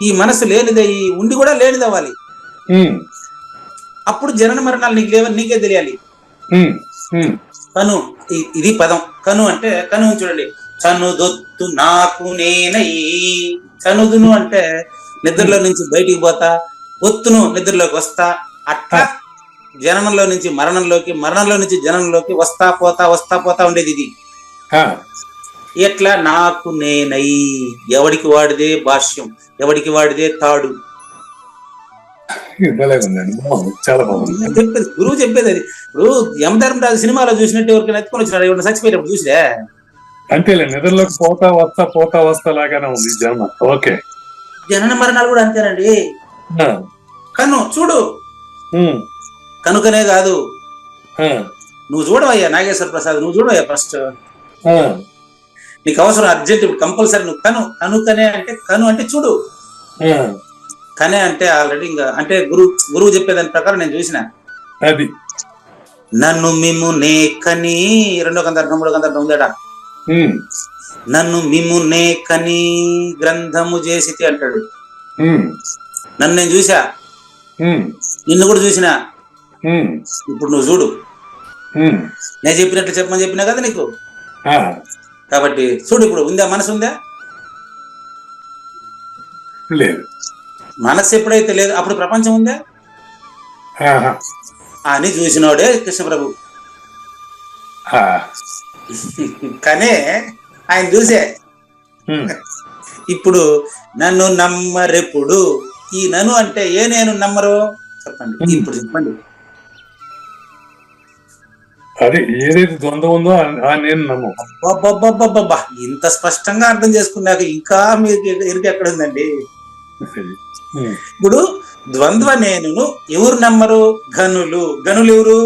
Speaker 3: ఈ మనసు లేనిదై ఉండి కూడా లేనిదవ్వాలి. అప్పుడు జనన మరణాలు నీకు లేవని నీకే తెలియాలి. కను, ఇది పదం. కను అంటే కను చూడండి. చనుదొత్తు నాకు నేనై. చనుదును అంటే నిద్రలో నుంచి బయటికి పోతా, ఒత్తును నిద్రలోకి వస్తా. అట్లా జననంలో నుంచి మరణంలోకి, మరణంలో నుంచి జనంలోకి వస్తా పోతా ఉండేది ఇది. ఎట్లా? నాకు నేనై. ఎవడికి వాడిదే భాష్యం, ఎవడికి వాడిదే తాడు.
Speaker 2: చాలా బాగుంది.
Speaker 3: చెప్పేది గురువు చెప్పేది అది. ఇప్పుడు యమధర్మరాజు సినిమాలో చూసినట్టు ఎవరికైనా ఎత్తుకొని వచ్చినాడు, ఎవరైనా చచ్చిపోయేటప్పుడు చూసిరా?
Speaker 2: అంతేలే, నిద్రలోకి పోతా వస్తా లాగానే ఉంది జన్మ. ఓకే.
Speaker 3: జనన మరణాలు కూడా అంతేనండి. కను చూడు. కనుకనే కాదు, నువ్వు చూడవయ్యా నాగేశ్వర ప్రసాద్, నువ్వు చూడవయ్యా ఫస్ట్. నీకు అవసరం అర్జెంట్, ఇప్పుడు కంపల్సరీ నువ్వు కనుకనే అంటే కను అంటే చూడు. కనే అంటే ఆల్రెడీ ఇంకా అంటే గురువు చెప్పేదాని ప్రకారం నేను చూసిన.
Speaker 2: అది
Speaker 3: నన్ను మిమ్ము నే కని, రెండో కందర్థం మూడో కందర్థం ఉందట. నన్ను మిమ్ము నే కని గ్రంథము చేసి అంటాడు. నన్ను నేను చూసా, నిన్ను కూడా చూసినా. ఇప్పుడు నువ్వు చూడు. నేను చెప్పినట్లు చెప్పమని చెప్పినా కదా నీకు. కాబట్టి చూడు. ఇప్పుడు ఉందా మనసు? ఉందా?
Speaker 2: లేదు.
Speaker 3: మనసు ఎప్పుడైతే లేదు అప్పుడు ప్రపంచం ఉందా అని చూసినోడే కృష్ణప్రభు. కానీ ఆయన చూసే. ఇప్పుడు నన్ను నమ్మరెప్పుడు. ఈ నన్ను అంటే ఏ నేను నమ్మరు చెప్పండి. ఇప్పుడు చెప్పండి.
Speaker 2: అదే ఏదైతే ద్వంద్వం ఉందో ఆ నేను నమ్ము.
Speaker 3: అబ్బబ్బబ్బబ్బబ్బా, ఇంత స్పష్టంగా అర్థం చేసుకున్నాక ఇంకా మీకు ఎరుక ఎక్కడ ఉందండి? ఇప్పుడు ద్వంద్వ నేనును ఎవరు నమ్మరు? గనులు. గనులు ఎవరు?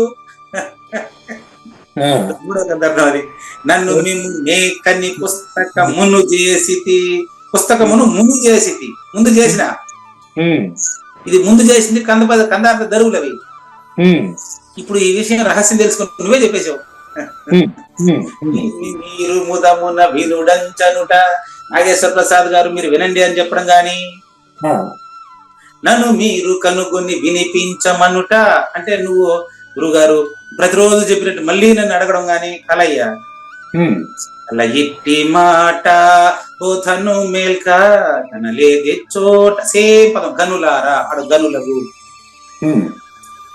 Speaker 3: మూడో సందర్భం అది. నన్ను మేము నే కన్ని పుస్తకమును చేసి. పుస్తకమును ముందు చేసి, ముందు చేసిన. ఇది ముందు చేసింది కందార్థ దరువులు అవి. ఇప్పుడు ఈ విషయం రహస్యం తెలుసుకుని నువ్వే చెప్పేశావు. మీరు ముదమున వినుడంచనుట. నాగేశ్వర ప్రసాద్ గారు మీరు వినండి అని చెప్పడం గాని, నన్ను మీరు కనుగొని వినిపించమనుట అంటే నువ్వు గురుగారు ప్రతిరోజు చెప్పినట్టు మళ్ళీ నన్ను అడగడం గాని కలయ్యా. అలా ఇట్టి మాట పోతను మేల్క కనలేదే చోట. సేమ్ పదం. గనులారా, అడు గనులకు.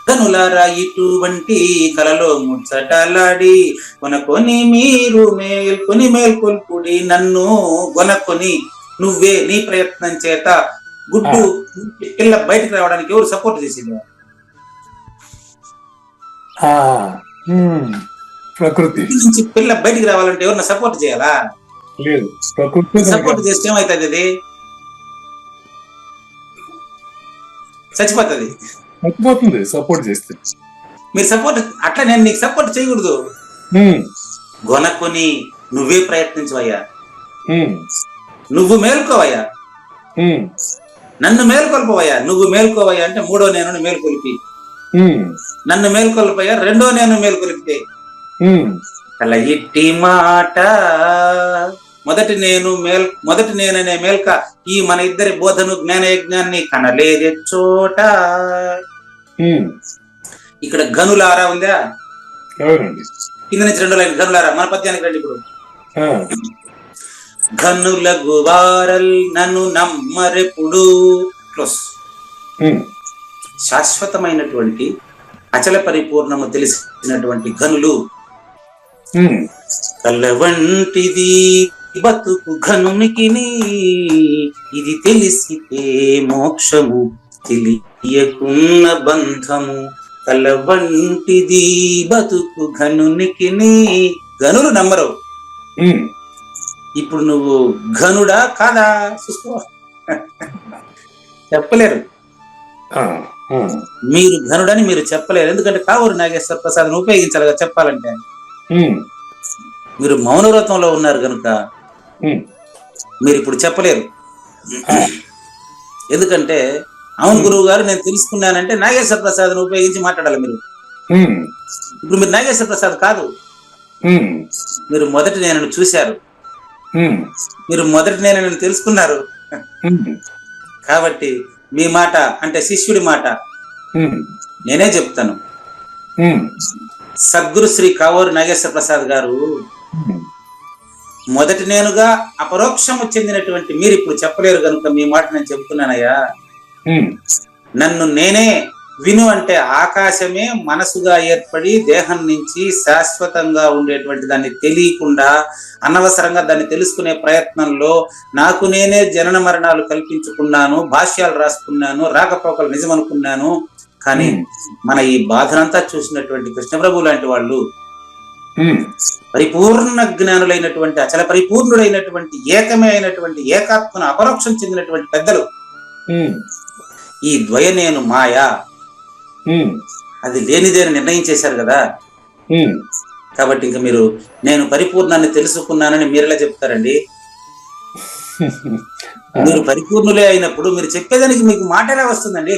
Speaker 3: గనులారా ఇటువంటి కలలో ముచ్చటలాడి కొనకొని మీరు మేల్కొల్పుడి. నన్ను కొనకొని నువ్వే నీ ప్రయత్నం చేత గుడ్డు పిల్ల బయటకు రావడానికి ఎవరు సపోర్ట్ చేసింది?
Speaker 2: ప్రకృతి
Speaker 3: నుంచి పిల్ల బయటికి రావాలంటే ఎవరన్నా సపోర్ట్ చేయాలా?
Speaker 2: లేదు, ప్రకృతి
Speaker 3: సపోర్ట్ చేస్తే ఏమవుతుంది? అది చచ్చిపోతుంది.
Speaker 2: చచ్చిపోతుంది సపోర్ట్ చేస్తే.
Speaker 3: మీరు సపోర్ట్ అట్లా నేను నీకు సపోర్ట్ చేయకూడదు. గొనకొని నువ్వే ప్రయత్నించవయ్యా, నువ్వు మేల్కోవయ్యా, నన్ను మేల్కొల్పవయ్యా. నువ్వు మేల్కోవయ్యా అంటే మూడో నేను మేల్కొలిపి, నన్ను మేల్కొల్పయ్యా రెండో నేను మేల్కొలిపితే. అలా ఇట్టి మాట మొదటి నేననే మేల్క ఈ మన ఇద్దరి బోధను జ్ఞాన యజ్ఞాన్ని కనలేదే చోట. ఇక్కడ గనులారా ఉందా? కింద నుంచి 2 లైన్ గనులారా. మన పద్యానికి రండి ఇప్పుడు. గనులకు వారల్ నన్ను నమ్మరెప్పుడు. క్లోజ్. శాశ్వతమైనటువంటి అచల పరిపూర్ణము తెలిసినటువంటి గనులు. కళ్ళ వంటిది బతుకు ఘనునికి, ఇది తెలిసితే మోక్షము తెలియకున్న బంధము. కళ్ళ వంటిది బతుకు ఘనునికి, గనులు నమ్మరు. ఇప్పుడు నువ్వు ఘనుడా కాదా చూసుకో, చెప్పలేరు. మీరు ఘనుడని మీరు చెప్పలేరు, ఎందుకంటే కావూరు నాగేశ్వర ప్రసాద్ ఉపయోగించాలి కదా చెప్పాలంటే. మీరు మౌనవ్రతంలో ఉన్నారు కనుక మీరు ఇప్పుడు చెప్పలేరు. ఎందుకంటే అవును గురువు గారు నేను తెలుసుకున్నానంటే నాగేశ్వర ప్రసాద్ ఉపయోగించి మాట్లాడాలి మీరు. ఇప్పుడు మీరు నాగేశ్వర ప్రసాద్ కాదు, మీరు మొదటి నేను చూశారు, మీరు మొదటి నేను తెలుసుకున్నారు. కాబట్టి మీ మాట అంటే శిష్యుడి మాట నేనే చెప్తాను. సద్గురు శ్రీ కావూరు నాగేశ్వర ప్రసాద్ గారు మొదటి నేనుగా అపరోక్షము చెందినటువంటి మీరు ఇప్పుడు చెప్పలేరు కనుక మీ మాట నేను చెబుతున్నానయ్యా. నన్ను నేనే విను అంటే ఆకాశమే మనసుగా ఏర్పడి దేహం నుంచి శాశ్వతంగా ఉండేటువంటి దాన్ని తెలియకుండా అనవసరంగా దాన్ని తెలుసుకునే ప్రయత్నంలో నాకు నేనే జనన మరణాలు కల్పించుకున్నాను, భాష్యాలు రాసుకున్నాను, రాకపోకలు నిజం అనుకున్నాను. కానీ మన ఈ బాధనంతా చూసినటువంటి కృష్ణప్రభు లాంటి వాళ్ళు పరిపూర్ణ జ్ఞానులైనటువంటి అచల పరిపూర్ణుడైనటువంటి ఏకమే అయినటువంటి ఏకాత్మను అపరోక్షం చెందినటువంటి పెద్దలు ఈ ద్వయ నేను మాయా అది లేనిదేని నిర్ణయం చేశారు కదా. కాబట్టి ఇంకా మీరు నేను పరిపూర్ణాన్ని తెలుసుకున్నానని మీరెలా చెప్తారండి? మీరు పరిపూర్ణులే అయినప్పుడు మీరు చెప్పేదానికి మీకు మాట ఎలా వస్తుందండి?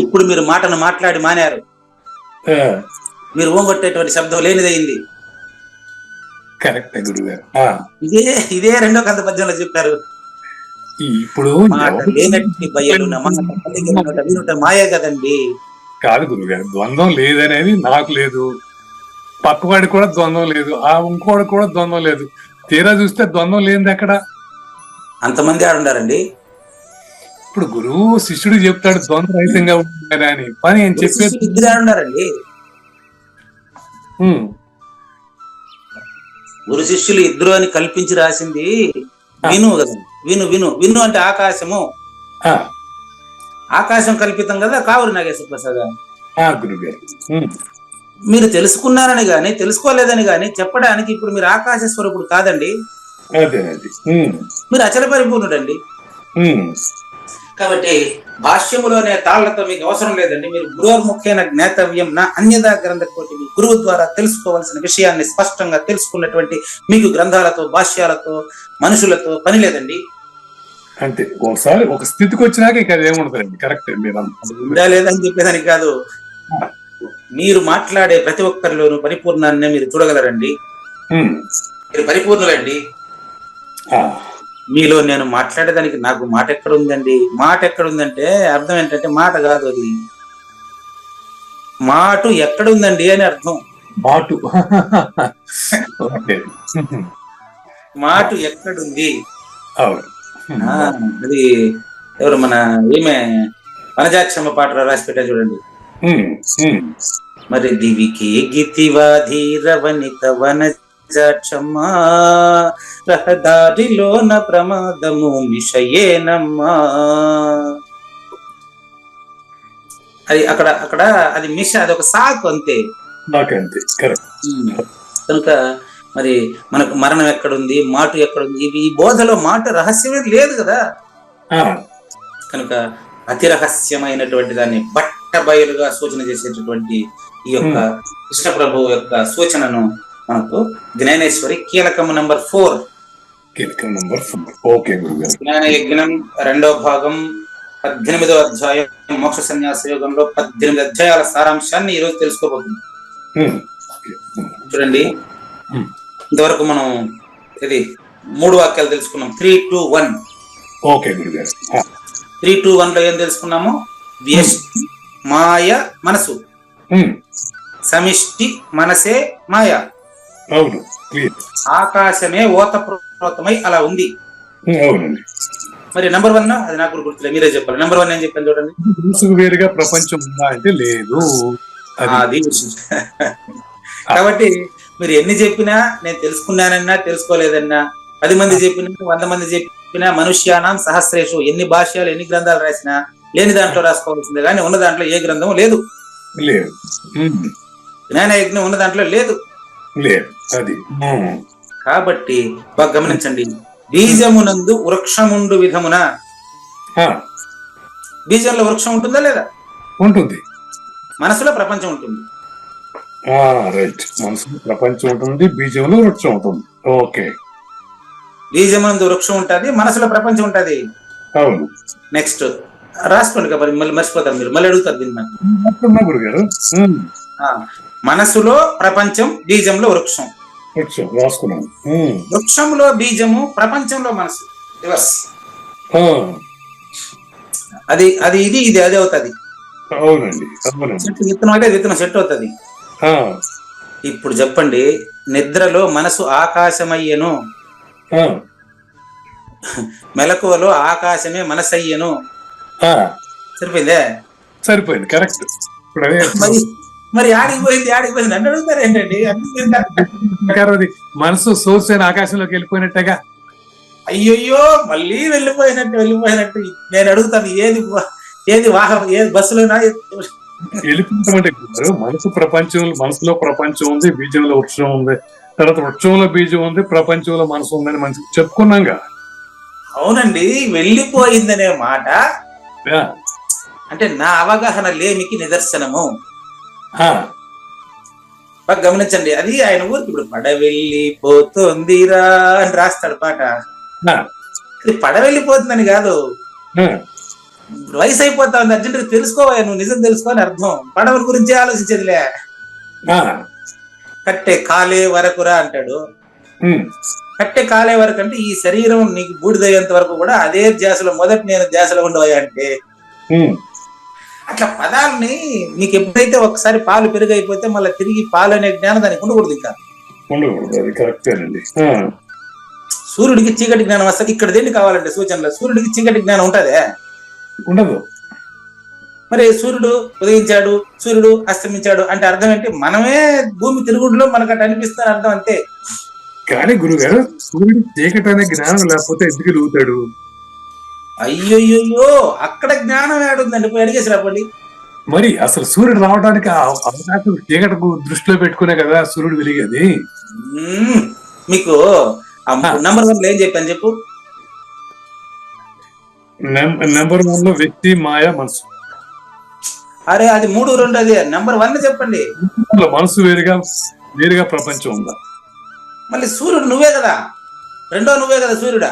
Speaker 3: ఇప్పుడు మీరు మాటను మాట్లాడి మానారు, మీరు ఓంగొట్టేటువంటి శబ్దం లేనిదైంది. ఇదే రెండో కంద పద్యంలో చెప్పారు.
Speaker 2: ఇప్పుడు
Speaker 3: మాయే కదండి.
Speaker 2: కాదు గురుగారు, ద్వంద్వం లేదనేది నాకు లేదు, పక్కవాడికి కూడా ద్వంద్వం లేదు, ఆ ఇంకోడికి కూడా ద్వంద్వం లేదు. తీరా చూస్తే ద్వంద్వం లేనిది ఎక్కడ?
Speaker 3: అంతమంది ఆడుండారండి.
Speaker 2: ఇప్పుడు గురువు శిష్యుడు చెప్తాడు ద్వంద్వ రహితంగా ఉంటారా అని, పని ఏం చెప్పేది
Speaker 3: ఇద్దరు ఆడున్నారండి. గురు శిష్యులు ఇద్దరు అని కల్పించి రాసింది విను కదా. విను విను విను అంటే ఆకాశము, ఆకాశం కల్పితం కదా కావూరు నాగేశ్వర ప్రసాద్. మీరు తెలుసుకున్నారని గాని తెలుసుకోలేదని గాని చెప్పడానికి ఇప్పుడు మీరు ఆకాశ స్వరూపుడు కాదండి, మీరు అచల పరిపూర్ణుడండి. కాబట్టి భాష్యములోనే తాళ్లతో మీకు అవసరం లేదండి. మీరు గురోర్ముఖేన జ్ఞాతవ్యం నా అన్యదా గ్రంథ కోటి, మీ గురువు ద్వారా తెలుసుకోవాల్సిన విషయాన్ని స్పష్టంగా తెలుసుకున్నటువంటి మీకు గ్రంథాలతో భాష్యాలతో మనుషులతో పని లేదండి.
Speaker 2: అంటే ఒకసారి ఒక స్థితికి వచ్చినాక ఇక ఏముండదండి. కరెక్ట్,
Speaker 3: మీరు లేదని చెప్పేదానికి కాదు, మీరు మాట్లాడే ప్రతి ఒక్కరిలోనూ పరిపూర్ణాన్ని మీరు చూడగలరండి. మీరు పరిపూర్ణులండి. మీలో నేను మాట్లాడేదానికి నాకు మాట ఎక్కడుందండి? మాట ఎక్కడుందంటే అర్థం ఏంటంటే మాట కాదు, అది మాటు ఎక్కడుందండి అని అర్థం.
Speaker 2: మాటు
Speaker 3: మాటు ఎక్కడుంది? అది ఎవరు మన ఈమె వనజాక్షమ్మ పాటలో రాసి పెట్టా చూడండి. మరి దివికి గీతివా ధీరవనిత వనజాక్షమ్మా, రహదారిలోన ప్రమాదము మిషయేనమ్మా. అది అక్కడ అక్కడ అది అది ఒక సాకు అంతే.
Speaker 2: నాకంతే కరెక్ట్.
Speaker 3: కనుక మరి మనకు మరణం ఎక్కడుంది, మాటు ఎక్కడుంది, ఇవి ఈ బోధలో మాట రహస్యమే లేదు కదా. కనుక అతి రహస్యమైనటువంటి దాన్ని బట్ట బయలుగా సూచన చేసేటటువంటి ఈ యొక్క కృష్ణ ప్రభు యొక్క సూచనను మనకు జ్ఞానేశ్వరి కీలకము నంబర్ 4. జ్ఞాన యజ్ఞం 2వ భాగం 18వ అధ్యాయం మోక్ష సన్యాస యోగంలో 18 అధ్యాయాల సారాంశాన్ని ఈ రోజు తెలుసుకోబోతున్నాం. చూడండి, ఇంతవరకు మనం ఇది 3 వాక్యాలు తెలుసుకున్నాం. 3, 2, 1. 3, 2, 1 లో ఏం తెలుసుకున్నాము? వ్యష్టి మాయ మనసు, సమిష్టి మనసే మాయ, ఆకాశమే ఓతప్రోతమై అలా ఉంది. మరి నెంబర్ 1 అది నాకు గుర్తులే, మీరే చెప్పాలి. నెంబర్ 1 ఏం చెప్పాను చూడండి.
Speaker 2: వేరుగా ప్రపంచం ఉందా అంటే లేదు.
Speaker 3: అది కాబట్టి మీరు ఎన్ని చెప్పినా, నేను తెలుసుకున్నానన్నా తెలుసుకోలేదన్నా, 10 మంది చెప్పినా 100 మంది చెప్పినా, మనుష్యానాం సహస్రేషు, ఎన్ని భాష్యాలు ఎన్ని గ్రంథాలు రాసినా లేని దాంట్లో రాసుకోవాల్సిందే కానీ ఉన్న దాంట్లో ఏ గ్రంథం లేదు. జ్ఞాన యజ్ఞం ఉన్న దాంట్లో లేదు. కాబట్టి బాగా గమనించండి. బీజమునందు వృక్షముండు విధమున, బీజంలో వృక్షం ఉంటుందా లేదా?
Speaker 2: ఉంటుంది.
Speaker 3: మనసులో ప్రపంచం ఉంటుంది.
Speaker 2: మనసులో ప్రపంచం ఉంటుంది, బీజంలో వృక్షం ఉంటుంది. ఓకే,
Speaker 3: బీజమునందు వృక్షం ఉంటుంది, మనసులో ప్రపంచం ఉంటుంది.
Speaker 2: అవును.
Speaker 3: నెక్స్ట్ రాసుకోండి కాబట్టి మళ్ళీ మర్చిపోతారు మీరు, మళ్ళీ అడుగుతారు దీన్ని.
Speaker 2: గురుగారు,
Speaker 3: మనసులో ప్రపంచం, బీజంలో వృక్షం.
Speaker 2: రాసుకున్నాను.
Speaker 3: వృక్షంలో బీజము, ప్రపంచంలో మనసు. రివర్స్. అది అది ఇది ఇది అది అవుతుంది.
Speaker 2: అవునండి.
Speaker 3: చెట్టు విత్తనం అయితే విత్తనం చెట్టు అవుతుంది. ఇప్పుడు చెప్పండి, నిద్రలో మనసు ఆకాశమయ్యను, మెలకువలో ఆకాశమే మనసయ్యను. సరిపోయిందే?
Speaker 2: సరిపోయింది, కరెక్ట్.
Speaker 3: మరి ఆడిపోయింది నన్ను అడుగుతారు ఏంటండి?
Speaker 2: అది మనసు సోర్స్ అయిన ఆకాశంలోకి వెళ్ళిపోయినట్టుగా.
Speaker 3: అయ్యయ్యో, మళ్ళీ వెళ్ళిపోయినట్టు నేను అడుగుతాను, ఏది వాహనం, ఏది బస్సులోనా?
Speaker 2: వెళ్ళిపోతామంటే మనసు ప్రపంచం, మనసులో ప్రపంచం ఉంది, బీజంలో వృక్షం ఉంది, తర్వాత వృక్షంలో బీజం ఉంది, ప్రపంచంలో మనసు ఉందని మంచి చెప్పుకున్నాంగా.
Speaker 3: అవునండి, వెళ్ళిపోయిందనే మాట అంటే నా అవగాహన లేమికి నిదర్శనము. గమనించండి, అది ఆయన ఊరికి ఇప్పుడు పడవెళ్ళిపోతుందిరా అని రాస్తాడు పాట. అది పడవెళ్ళిపోతుందని కాదు, వయసు అయిపోతా ఉంది, అర్జెంట్ తెలుసుకోవా, నువ్వు నిజం తెలుసుకోని అర్థం. పడవల గురించి ఆలోచించేదిలే. కట్టే కాలే వరకురా అంటాడు. కట్టే కాలే వరకు అంటే ఈ శరీరం నీకు బూడిదయ్యేంత వరకు కూడా అదే ధ్యాసలో, మొదటి నేను ధ్యాసలో ఉండవా అంటే. అట్లా పదాలని నీకు ఎప్పుడైతే ఒకసారి పాలు పెరుగైపోతే మళ్ళీ తిరిగి పాలు అనే జ్ఞానం దానికి ఉండకూడదు. ఇంకా సూర్యుడికి చీకటి జ్ఞానం వస్తుంది. ఇక్కడ దేన్ని కావాలంటే సూచనలో సూర్యుడికి చీకటి జ్ఞానం ఉంటదే?
Speaker 2: ఉండదు.
Speaker 3: మరి సూర్యుడు ఉదయించాడు, సూర్యుడు అస్తమించాడు అంటే అర్థం ఏంటి? మనమే భూమి తిరుగుడులో మనకు అట్లా అనిపిస్తుంది అర్థం, అంతే.
Speaker 2: కానీ గురుగారు, సూర్యుడు చీకటి అనే జ్ఞానం లేకపోతే ఎందుకు వెలుగుతాడు?
Speaker 3: అయ్యోయ్యో, అక్కడ జ్ఞానం ఏడుందండి, పోయి అడిగేసి రాపండి.
Speaker 2: మరి అసలు సూర్యుడు రావడానికి అవకాశం చీకటకు దృష్టిలో పెట్టుకునే కదా సూర్యుడు వెలిగేది.
Speaker 3: మీకు నెంబర్ 1 లో ఏం చెప్పాను చెప్పు.
Speaker 2: నెంబర్ 1 లో వ్యక్తి, మాయ, మనసు.
Speaker 3: అరే అది 3, 2 అది. నెంబర్ 1 చెప్పండి.
Speaker 2: మనసు వేరుగా ప్రపంచం ఉందా?
Speaker 3: మళ్ళీ సూర్యుడు నువ్వే కదా, రెండో నువ్వే కదా సూర్యుడా?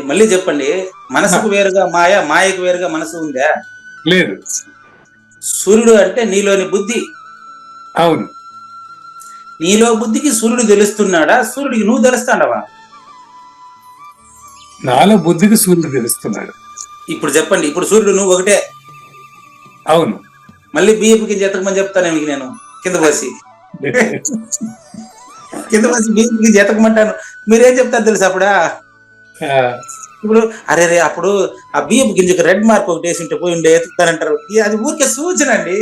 Speaker 3: మళ్ళీ చెప్పండి, మనసుకు వేరుగా మాయ, మాయకు వేరుగా మనసు ఉందా?
Speaker 2: లేదు.
Speaker 3: సూర్యుడు అంటే నీలోని బుద్ధి.
Speaker 2: అవును.
Speaker 3: నీలో బుద్ధికి సూర్యుడు తెలుస్తున్నాడా, సూర్యుడికి నువ్వు తెలుస్తాడవా?
Speaker 2: నాలో బుద్ధికి సూర్యుడు తెలుస్తున్నాడు.
Speaker 3: ఇప్పుడు చెప్పండి, ఇప్పుడు సూర్యుడు నువ్వు ఒకటే.
Speaker 2: అవును.
Speaker 3: మళ్ళీ బియ్యపు కింద ఎతకమని చెప్తాను మీకు నేను, కింద పోసి బియ్యపు కింద ఎతకమంటాను. మీరేం చెప్తారు తెలుసు అప్పుడా? ఇప్పుడు అరే అప్పుడు ఆ బియ్యపు గింజకు రెడ్ మార్క్ ఒకటి వేసి ఉంటే పోయి ఉండే ఎత్తుతానంటారు. అది ఊరికే సూచన అండి.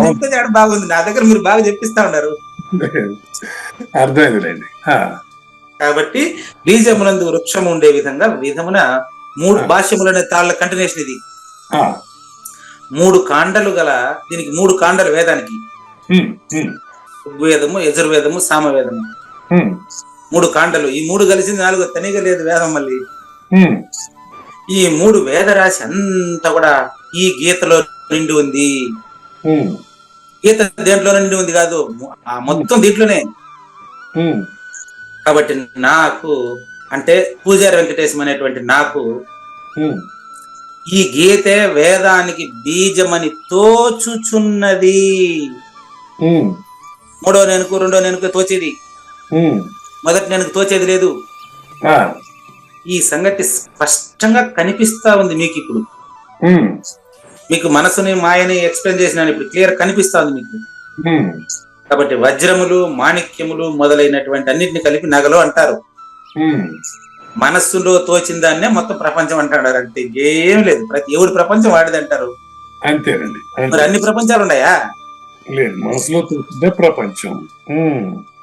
Speaker 3: చెప్తే బాగుంది, నా దగ్గర మీరు బాగా చెప్పిస్తా ఉన్నారు.
Speaker 2: అర్థమైందండి.
Speaker 3: కాబట్టి బీజమునందు వృక్షము ఉండే విధంగా విధమున 3 భాష్యములనే తాళ్ళ కంటిన్యూషన్ ఇది. 3 కాండలు గల దీనికి 3 కాండలు వేదానికి, ఋగ్వేదము, యజుర్వేదము, సామవేదము, 3 కాండలు. ఈ 3 కలిసింది 4 తనిగా లేదు వేదం. మళ్ళీ ఈ 3 వేద రాశి అంతా కూడా ఈ గీతలో నిండి ఉంది. గీత దేంట్లో నిండి ఉంది కాదు, ఆ మొత్తం దీంట్లోనే. కాబట్టి నాకు అంటే పూజారి వెంకటేశం అనేటువంటి నాకు ఈ గీతే వేదానికి బీజమని తోచుచున్నది. 3వ నేనుకు 2వ నేనుకు తోచేది, మొదటి నేనుకు తోచేది లేదు. ఈ సంగతి స్పష్టంగా కనిపిస్తా ఉంది మీకు. ఇప్పుడు మీకు మనసుని మాయని ఎక్స్ప్లెయిన్ చేసినాను, ఇప్పుడు క్లియర్ కనిపిస్తా ఉంది మీకు. కాబట్టి వజ్రములు, మాణిక్యములు మొదలైనటువంటి అన్నిటిని కలిపి నగలు అంటారు. మనస్సులో తోచిన దాన్నే మొత్తం ప్రపంచం అంటాడు. అంటే ఏం లేదు, ప్రతి ఎవరి ప్రపంచం వాడిది అంటారు.
Speaker 2: అంతేనండి.
Speaker 3: మరి అన్ని ప్రపంచాలు ఉన్నాయా?
Speaker 2: లేదు, మనసులో తోచిందే ప్రపంచం.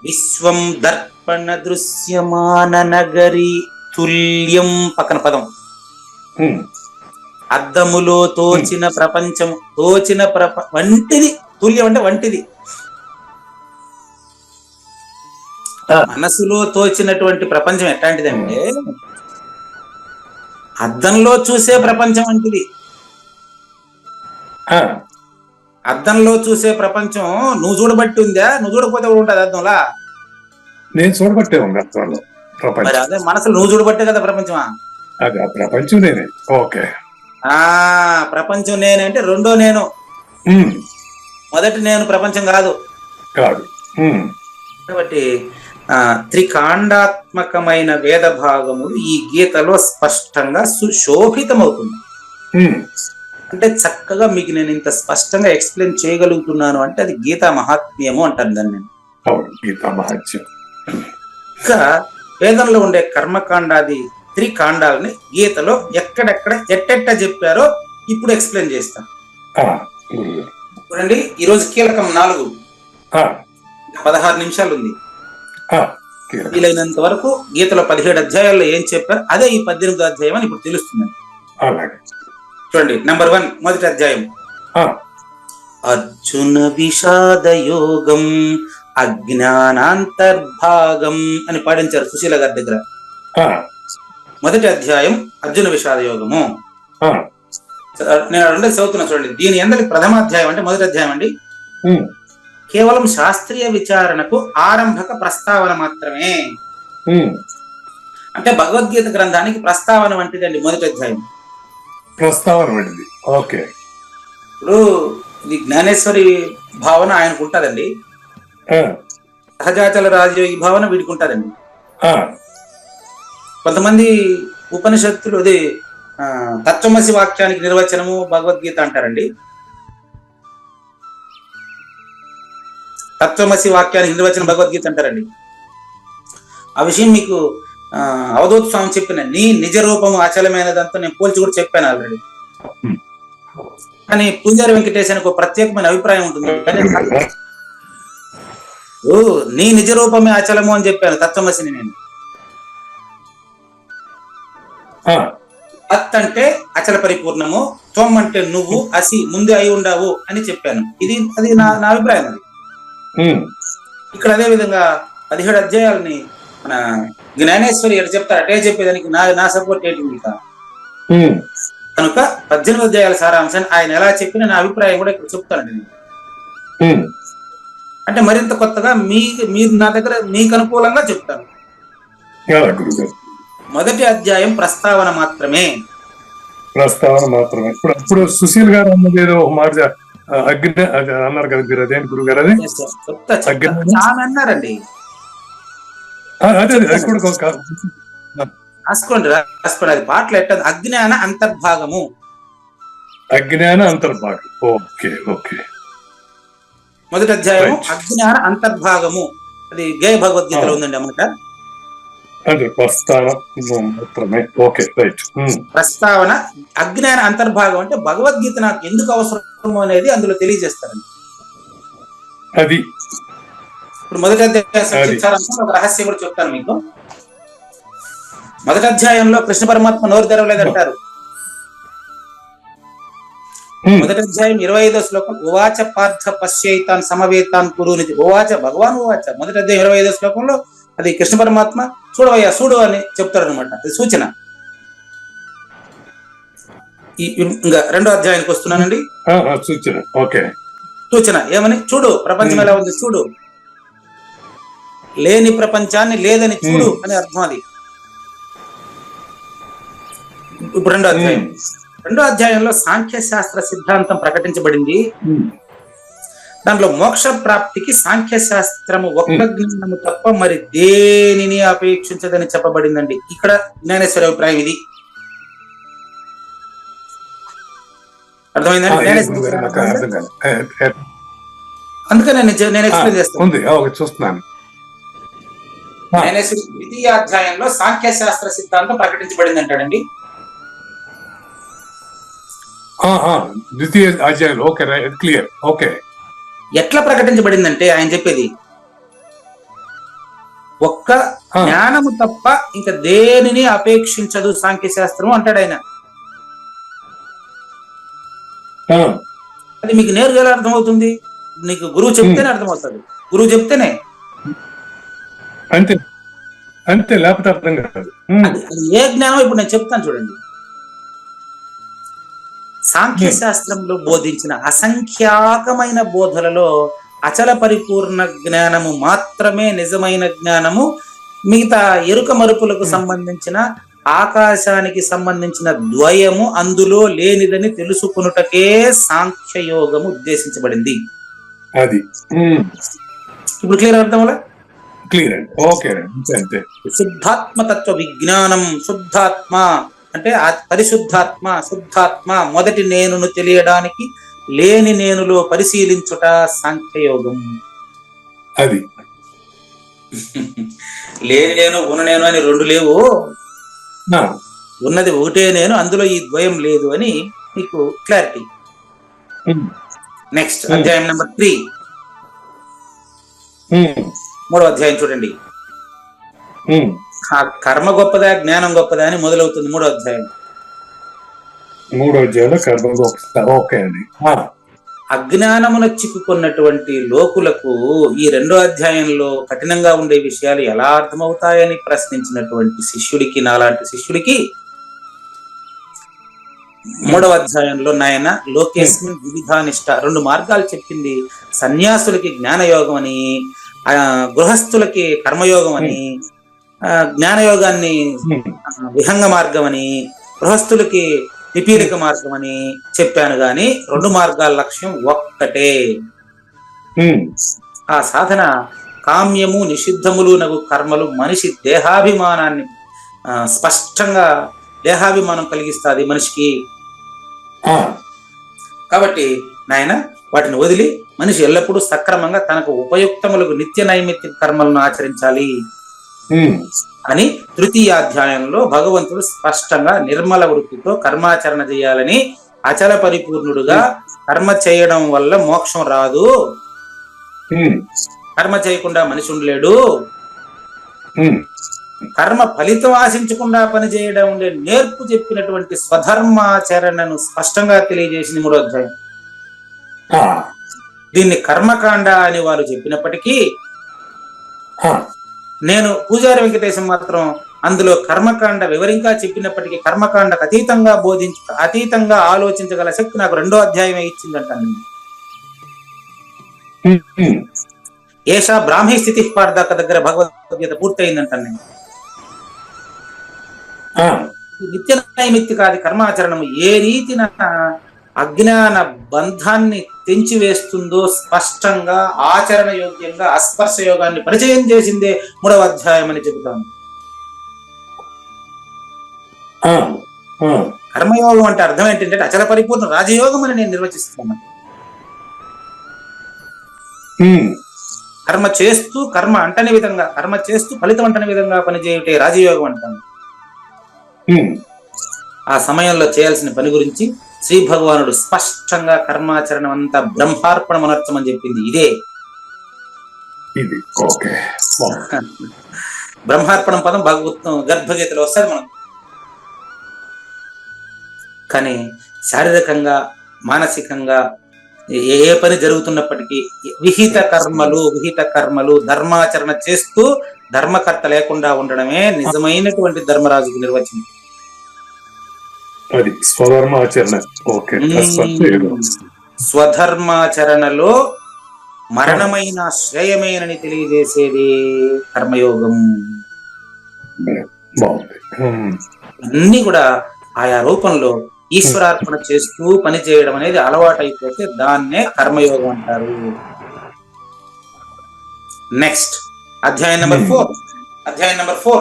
Speaker 3: విశ్వం దర్పణ దృశ్యమాన నగరి తుల్యం పక్కన పదం. అద్దములో తోచిన ప్రపంచం, తోచిన వంటిది. తుల్యం అంటే వంటిది. మనసులో తోచినటువంటి ప్రపంచం ఎట్లాంటిదంటే అద్దంలో చూసే ప్రపంచం వంటిది. అద్దంలో చూసే ప్రపంచం నువ్వు చూడబట్టి ఉందా? నువ్వు చూడకపోతే కూడా ఉంటుంది అద్దంలా.
Speaker 2: నేను చూడబట్టే ఉంది అద్దంలో ప్రపంచం.
Speaker 3: మరి అదే మనసులో నువ్వు చూడబట్టే కదా ప్రపంచమా?
Speaker 2: అది ఆ ప్రపంచం నేనే. ఓకే,
Speaker 3: ప్రపంచం నేనంటే 2వ నేను. మొదటి నేను ప్రపంచం కాదు. కాబట్టి త్రికాండాత్మకమైన వేద భాగములు ఈ గీతలో స్పష్టంగా సుశోభితమవుతుంది. అంటే చక్కగా మీకు నేను ఇంత స్పష్టంగా ఎక్స్ప్లెయిన్ చేయగలుగుతున్నాను అంటే అది గీతా మహాత్మ్యము అంటాను దాన్ని నేను.
Speaker 2: గీతా మహాత్మ్యం.
Speaker 3: ఇంకా వేదంలో ఉండే కర్మకాండాది 3 కాండాలని గీతలో ఎక్కడెక్కడ ఎట్టెట్ట చెప్పారో ఇప్పుడు ఎక్స్ప్లెయిన్ చేస్తాను. చూడండి, ఈరోజు కీలకం 4. 16 నిమిషాలు ఉంది. వీలైనంత వరకు గీతలో 17 అధ్యాయాల్లో ఏం చెప్పారు అదే ఈ 18వ అధ్యాయం అని ఇప్పుడు తెలుస్తుంది. చూడండి, నెంబర్ 1 మొదటి అధ్యాయం. అర్జున విషాద యోగం అజ్ఞానాంతర్భాగం అని పాటించారు సుశీల గారి దగ్గర. మొదటి అధ్యాయం అర్జున విషాద యోగము. నేను రెండోది చదువుతున్నా చూడండి. దీని అందరికి ప్రథమాధ్యాయం అంటే మొదటి అధ్యాయం అండి. కేవలం శాస్త్రీయ విచారణకు ఆరంభక ప్రస్తావన మాత్రమే. అంటే భగవద్గీత గ్రంథానికి ప్రస్తావన వంటిదండి మొదటి అధ్యాయం.
Speaker 2: ప్రస్తావన వంటిది. ఓకే.
Speaker 3: ఇప్పుడు ఇది జ్ఞానేశ్వరి భావన ఆయనకు ఉంటదండి, సహజాచల రాజయోగి భావన వీడికి ఉంటదండి. కొంతమంది ఉపనిషత్తులు అది తత్వమసి వాక్యానికి నిర్వచనము భగవద్గీత అంటారండి. తత్వమసి వాక్యానికి నిర్వచనం భగవద్గీత అంటారండి. ఆ విషయం మీకు అవధూత స్వామి చెప్పిన నీ నిజ రూపము అచలమైనదంతా నేను పోల్చి కూడా చెప్పాను ఆల్రెడీ. కానీ పూజారి వెంకటేశానికి ఒక ప్రత్యేకమైన అభిప్రాయం ఉంటుంది. నీ నిజ రూపమే అచలము అని చెప్పాను తత్వమసిని నేను. అత్ అంటే అచల పరిపూర్ణము, త్వం అంటే నువ్వు, అసి ముందే అయి ఉండావు అని చెప్పాను. అది నా అభిప్రాయం. అది ఇక్కడ అదే విధంగా 17 అధ్యాయాలని మన జ్ఞానేశ్వరి ఎటు చెప్తారు అటే చెప్పేదానికి నా సపోర్ట్ ఏంటి కనుక 18 అధ్యాయాల సారాంశాన్ని ఆయన ఎలా చెప్పిన నా అభిప్రాయం కూడా ఇక్కడ చెప్తానండి. అంటే మరింత కొత్తగా మీరు నా దగ్గర మీకు అనుకూలంగా చెప్తాను. మొదటి అధ్యాయం ప్రస్తావన మాత్రమే.
Speaker 2: ఇప్పుడు సుశీల్ గారు అన్నది ఏదో మాట అగ్ని అన్నారు కదా మీరు, అదేంటి గురువు గారు? అది
Speaker 3: అన్నారండి. రాసుకోండి అది పాటలు ఎట్టదు. అజ్ఞాన అంతర్భాగము.
Speaker 2: అజ్ఞాన అంతర్భాగం. Okay okay.
Speaker 3: మొదటి అధ్యాయం అజ్ఞాన అంతర్భాగము. అది గేయ భగవద్గీతలో ఉందండి అన్నమాట. ప్రస్తావన అజ్ఞాన అంతర్భాగం అంటే భగవద్గీత నాకు ఎందుకు అవసరం అనేది అందులో తెలియజేస్తారండి.
Speaker 2: అది
Speaker 3: ఇప్పుడు మొదటి అధ్యాయం ఒక రహస్యం కూడా చెప్తాను మీకు. మొదటి అధ్యాయంలో కృష్ణ పరమాత్మ నోరు తెరవలేదంటారు. మొదటి అధ్యాయం 25వ శ్లోకం, ఉవాచ పార్థ పశ్యైతాన్ సమవేతాన్ కురునితి. ఉవాచ భగవాన్ ఉవాచ. మొదటి అధ్యాయం 25వ శ్లోకంలో అది కృష్ణ పరమాత్మ చూడవయ్యా చూడు అని చెప్తారు అనమాట. అది సూచన. ఇంకా రెండో అధ్యాయానికి వస్తున్నానండి.
Speaker 2: సూచన. ఓకే.
Speaker 3: సూచన ఏమని? చూడు ప్రపంచం ఎలా ఉంది చూడు, లేని ప్రపంచాన్ని లేదని చూడు అని అర్థం. అది ఇప్పుడు రెండో అధ్యాయంలో సాంఖ్య శాస్త్ర సిద్ధాంతం ప్రకటించబడింది. దాంట్లో మోక్ష ప్రాప్తికి సాంఖ్య శాస్త్రము ఒక్క జ్ఞానము తప్ప మరి దేనిని అపేక్షించదని చెప్పబడిందండి. ఇక్కడ జ్ఞానేశ్వర అభిప్రాయం ఇది. అర్థమైందండి? అందుకని నేను ఎక్స్ప్లెయిన్ చేస్తాను. జ్ఞానేశ్వరి ద్వితీయాధ్యాయంలో సాంఖ్య శాస్త్ర సిద్ధాంతం ప్రకటించబడింది అంటాడండి.
Speaker 2: ద్వితీయ అధ్యాయంలో. Okay, clear. ఓకే.
Speaker 3: ఎట్లా ప్రకటించబడిందంటే ఆయన చెప్పేది ఒక్క జ్ఞానము తప్ప ఇంకా దేనిని అపేక్షించదు సాంఖ్య శాస్త్రం అంటాడు ఆయన. అది మీకు నేరుగా ఎలా అర్థమవుతుంది? నీకు గురువు చెప్తేనే అర్థమవుతుంది. గురువు చెప్తేనే
Speaker 2: అంతే అంతే, లేకపోతే అర్థం కాదు.
Speaker 3: అది ఏ జ్ఞానం ఇప్పుడు నేను చెప్తాను చూడండి. సాంఖ్య శాస్త్రంలో బోధించిన అసంఖ్యాకమైన బోధలలో అచల పరిపూర్ణ జ్ఞానము మాత్రమే నిజమైన జ్ఞానము. మిగతా ఎరుక మరుపులకు సంబంధించిన ఆకాశానికి సంబంధించిన ద్వయము అందులో లేనిదని తెలుసుకున్నటకే సాంఖ్యయోగము ఉద్దేశించబడింది.
Speaker 2: అది
Speaker 3: ఇప్పుడు క్లియర్ అర్థం వల్ల
Speaker 2: క్లియర్ అండి. ఓకే అంతే.
Speaker 3: శుద్ధాత్మతత్వ విజ్ఞానం. శుద్ధాత్మ అంటే పరిశుద్ధాత్మ, శుద్ధాత్మ మొదటి నేనును తెలియడానికి లేని నేనులో పరిశీలించుట సాంఖ్యయోగం.
Speaker 2: అది
Speaker 3: లేని నేను ఉన్న నేను అని రెండు లేవు, ఉన్నది ఒకటే నేను, అందులో ఈ ద్వయం లేదు అని మీకు క్లారిటీ. నెక్స్ట్ అధ్యాయం నెంబర్ 3, 3వ అధ్యాయం చూడండి. కర్మ గొప్పదా జ్ఞానం గొప్పదా అని మొదలవుతుంది 3వ అధ్యాయం.
Speaker 2: 3వ అధ్యాయంలో కర్మ గొప్పదా. ఓకే అండి.
Speaker 3: అజ్ఞానమున చిక్కుకున్నటువంటి లోకులకు ఈ 2వ అధ్యాయంలో కఠినంగా ఉండే విషయాలు ఎలా అర్థమవుతాయని ప్రశ్నించినటువంటి శిష్యుడికి, నాలాంటి శిష్యుడికి 3వ అధ్యాయంలో నాయన లోకేస్మిన్ వివిధానిష్ట 2 మార్గాలు చెప్పింది. సన్యాసులకి జ్ఞానయోగం అని, గృహస్థులకి కర్మయోగం అని, జ్ఞానయోగాన్ని విహంగ మార్గం అని, గృహస్థులకి పిపీలిక మార్గం అని చెప్పాను. గాని 2 మార్గాల లక్ష్యం ఒక్కటే. ఆ సాధన కామ్యము నిషిద్ధములు నగు కర్మలు మనిషి దేహాభిమానాన్ని స్పష్టంగా దేహాభిమానం కలిగిస్తుంది మనిషికి. కాబట్టి నాయన వాటిని వదిలి మనిషి ఎల్లప్పుడూ సక్రమంగా తనకు ఉపయుక్తములకు నిత్య నైమిత్తిక కర్మలను ఆచరించాలి అని తృతీయాధ్యాయంలో భగవంతుడు స్పష్టంగా నిర్మల వృత్తితో కర్మాచరణ చేయాలని, అచల పరిపూర్ణుడుగా కర్మ చేయడం వల్ల మోక్షం రాదు, కర్మ చేయకుండా మనిషి ఉండలేడు, కర్మ ఫలితం ఆశించకుండా పనిచేయడం ఉండే నేర్పు చెప్పినటువంటి స్వధర్మాచరణను స్పష్టంగా తెలియజేసింది 3వ అధ్యాయం. దీన్ని కర్మకాండ అని వారు చెప్పినప్పటికీ నేను పూజారి వెంకటేశం మాత్రం అందులో కర్మకాండ వివరంగా చెప్పినప్పటికీ కర్మకాండకు అతీతంగా ఆలోచించగల శక్తి నాకు 2వ అధ్యాయమే ఇచ్చిందంటాను. ఏషా బ్రాహ్మీ స్థితి పార్దాక దగ్గర భగవద్గీత పూర్తయిందంటాను నేను. నిత్య నైమిత్తికాది కర్మాచరణము ఏ రీతిన అజ్ఞాన బంధాన్ని తెంచివేస్తుందో స్పష్టంగా ఆచరణ యోగ్యంగా అస్పర్శ యోగాన్ని పరిచయం చేసిందే 3వ అధ్యాయం అని చెబుతాను. కర్మయోగం అంటే అర్థం ఏంటంటే అచల పరిపూర్ణ రాజయోగం అని నేను నిర్వచిస్తున్నాను. కర్మ చేస్తూ కర్మ అంటని విధంగా, కర్మ చేస్తూ ఫలితం అంటని విధంగా పనిచేయటే రాజయోగం అంటాను. ఆ సమయంలో చేయాల్సిన పని గురించి శ్రీ భగవానుడు స్పష్టంగా కర్మాచరణం అంతా బ్రహ్మార్పణ అనర్థమని చెప్పింది ఇదే. బ్రహ్మార్పణం పదం భగవత్ గర్భగీతలో వస్తుంది మనకు. కానీ శారీరకంగా మానసికంగా ఏ పని జరుగుతున్నప్పటికీ విహిత కర్మలు ధర్మాచరణ చేస్తూ ధర్మకర్త లేకుండా ఉండడమే నిజమైనటువంటి ధర్మరాజుకు నిర్వచనం.
Speaker 2: అది స్వధర్మాచరణ.
Speaker 3: స్వధర్మాచరణలో మరణమైన శ్రేయమేనని తెలియజేసేది కర్మయోగం. అన్ని కూడా ఆయా రూపంలో ఈశ్వరార్పణ చేస్తూ పని చేయడం అనేది అలవాటు అయిపోతే దాన్నే కర్మయోగం అంటారు. నెక్స్ట్ అధ్యాయం నెంబర్ 4.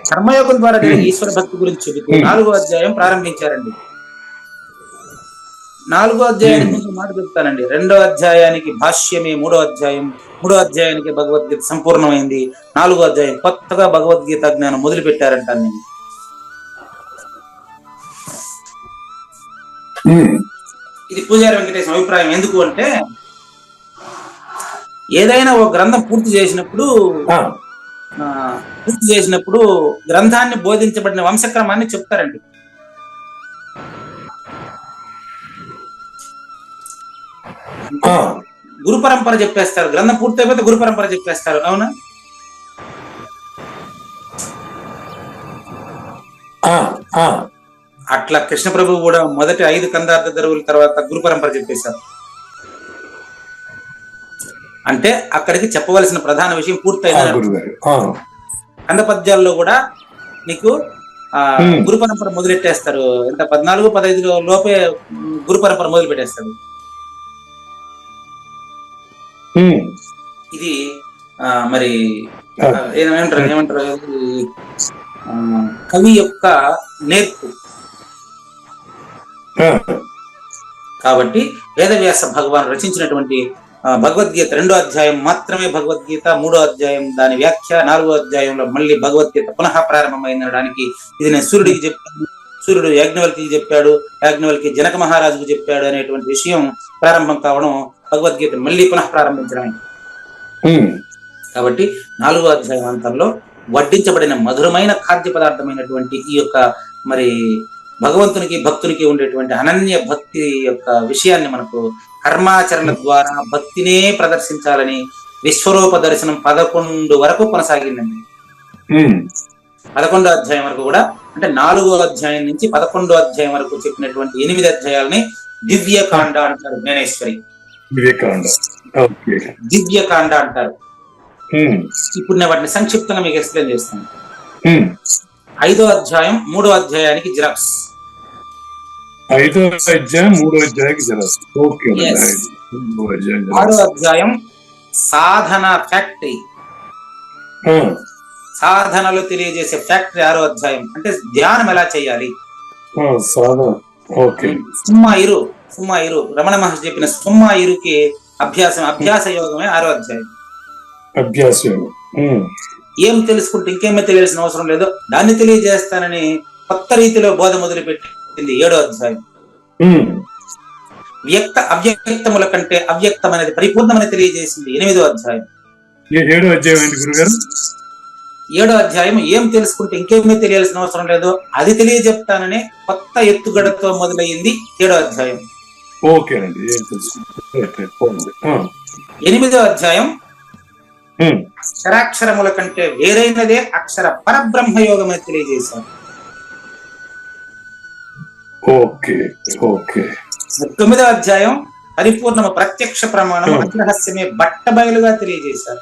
Speaker 3: కర్మయోగం ద్వారా ఈశ్వర భక్తి గురించి చెబుతూ 4వ అధ్యాయం ప్రారంభించారండి. 4వ అధ్యాయానికి కొంచెం మాట చెప్తానండి. 2వ అధ్యాయానికి భాష్యమే 3వ అధ్యాయం. 3వ అధ్యాయానికి భగవద్గీత సంపూర్ణమైంది. 4వ అధ్యాయం కొత్తగా భగవద్గీత జ్ఞానం మొదలు పెట్టారంటాను నేను. ఇది పూజారి వెంకటేశ్వర అభిప్రాయం. ఎందుకు అంటే ఏదైనా ఒక గ్రంథం పూర్తి చేసినప్పుడు గ్రంథాన్ని బోధించబడిన వంశక్రమాన్ని చెప్తారండి. గురు పరంపర చెప్పేస్తారు. గ్రంథం పూర్తి అయిపోతే గురు పరంపర చెప్పేస్తారు. అవునా? అట్లా కృష్ణ ప్రభు కూడా మొదటి 5 కందార్థ దరువుల తర్వాత గురు పరంపర చెప్పేశారు. అంటే అక్కడికి చెప్పవలసిన ప్రధాన విషయం పూర్తయింది. కంద పద్యాల్లో కూడా నీకు గురు పరంపర మొదలెట్టేస్తారు. ఎంత 14-15 లోపే గురు పరంపర మొదలు పెట్టేస్తాడు. ఇది మరి ఏమంటారు కవి యొక్క నేర్పు. కాబట్టి వేదవ్యాస భగవాన్ రచించినటువంటి భగవద్గీత 2వ అధ్యాయం మాత్రమే భగవద్గీత, 3వ అధ్యాయం దాని వ్యాఖ్య, 4వ అధ్యాయంలో మళ్ళీ భగవద్గీత పునః ప్రారంభమైనడానికి ఇది నేను సూర్యుడికి చెప్పాను, సూర్యుడు యాజ్ఞవల్కి చెప్పాడు, యాజ్ఞవల్కి జనక మహారాజుకు చెప్పాడు అనేటువంటి విషయం ప్రారంభం కావడం భగవద్గీత మళ్ళీ పునః ప్రారంభించడమే. కాబట్టి 4వ అధ్యాయం అంతంలో వడ్డించబడిన మధురమైన ఖాద్య పదార్థమైనటువంటి ఈ యొక్క మరి భగవంతునికి భక్తునికి ఉండేటువంటి అనన్య భక్తి యొక్క విషయాన్ని మనకు కర్మాచరణ ద్వారా భక్తినే ప్రదర్శించాలని విశ్వరూప దర్శనం 11 వరకు కొనసాగిందండి. 11వ అధ్యాయం వరకు కూడా, అంటే 4వ అధ్యాయం నుంచి 11వ అధ్యాయం వరకు చెప్పినటువంటి 8 అధ్యాయాలని దివ్యకాండ అంటారు. జ్ఞానేశ్వరి దివ్యకాండ అంటారు. ఇప్పుడు నేను వాటిని సంక్షిప్తంగా మీకు ఎక్స్ప్లెయిన్ చేస్తాను. 5వ అధ్యాయం 3వ అధ్యాయానికి జిరాక్స్.
Speaker 2: 5వ అధ్యాయం 3వ అధ్యాయానికి జిరాక్స్.
Speaker 3: 6వ అధ్యాయం సాధన ఫ్యాక్టరీ, సాధనలు తెలియజేసే ఫ్యాక్టరీ 6వ అధ్యాయం. అంటే ధ్యానం ఎలా చేయాలి. సుమ్మాయిరు రమణ మహర్షి చెప్పిన సుమ్మాయిరుకి అభ్యాస యోగమే 6వ అధ్యాయం. ఏం తెలుసుకుంటే ఇంకేమీ తెలియాల్సిన అవసరం లేదు, దాన్ని తెలియజేస్తానని కొత్త రీతిలో బోధ మొదలు పెట్టింది 7వ అధ్యాయం. వ్యక్త అవ్యక్తముల కంటే అవ్యక్తం అనేది పరిపూర్ణమని తెలియజేసింది 8వ అధ్యాయం.
Speaker 2: 7వ అధ్యాయం ఏంటి గురుగారు?
Speaker 3: 7వ అధ్యాయం ఏం తెలుసుకుంటే ఇంకేమీ తెలియాల్సిన అవసరం లేదు, అది తెలియజెప్తానని కొత్త ఎత్తుగడతో మొదలయ్యింది 7వ అధ్యాయం. 8వ అధ్యాయం అక్షరాక్షరముల కంటే వేరైనదే అక్షర పరబ్రహ్మ యోగం అని తెలియజేశారు. 9వ అధ్యాయం పరిపూర్ణ ప్రత్యక్ష ప్రమాణం అగ్రహస్యమే బట్టబయలుగా తెలియజేశారు.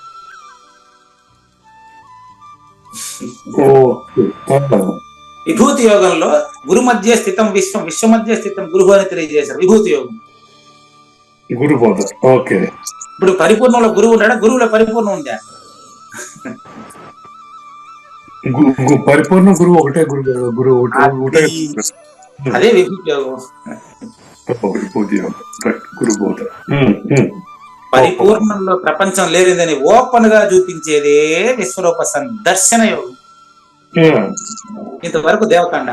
Speaker 3: విభూతి యోగంలో గురు మధ్య స్థితం విశ్వం, విశ్వ మధ్య స్థితం గురువు అని తెలియజేశారు. విభూతి యోగం ఇప్పుడు పరిపూర్ణంలో గురువు ఉంటాడా, గురువులో పరిపూర్ణం ఉందా?
Speaker 2: పరిపూర్ణ గురువు ఒకటే గురువు.
Speaker 3: అదే విభూతి యోగం. పరిపూర్ణంలో ప్రపంచం లేదని ఓపెన్ గా చూపించేదే విశ్వరూప సందర్శన యోగం. ఇంతవరకు దేవకాండ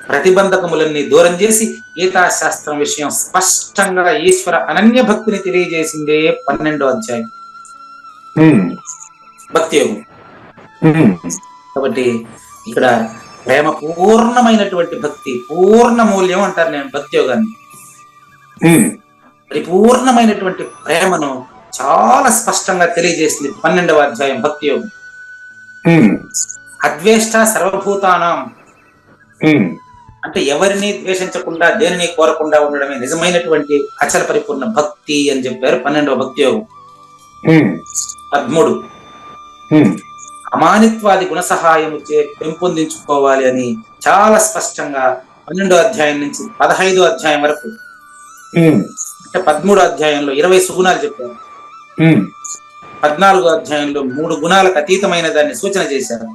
Speaker 3: ప్రతిబంధకములన్నీ దూరం చేసి గీతాశాస్త్రం విషయం స్పష్టంగా ఈశ్వర అనన్య భక్తిని తెలియజేసిందే 12వ అధ్యాయం. భక్తి యోగం. కాబట్టి ఇక్కడ ప్రేమ పూర్ణమైనటువంటి భక్తి, పూర్ణ మూల్యం అంటారు నేను భక్తి యోగాన్ని. పరిపూర్ణమైనటువంటి ప్రేమను చాలా స్పష్టంగా తెలియజేస్తుంది 12వ అధ్యాయం భక్తి యోగం. అద్వేష్ట సర్వభూతానాం అంటే ఎవరిని ద్వేషించకుండా, దేనిని కోరకుండా ఉండడమే నిజమైనటువంటి అచల పరిపూర్ణ భక్తి అని చెప్పారు 12వ భక్తి యోగం. 13 అమానిత్వాది గుణ సహాయము పెంపొందించుకోవాలి అని చాలా స్పష్టంగా 12వ అధ్యాయం నుంచి 15వ అధ్యాయం వరకు, అంటే 13వ అధ్యాయంలో 20 సుగుణాలు చెప్పారు. 14వ అధ్యాయంలో 3 గుణాలకు అతీతమైన దాన్ని సూచన చేశారు.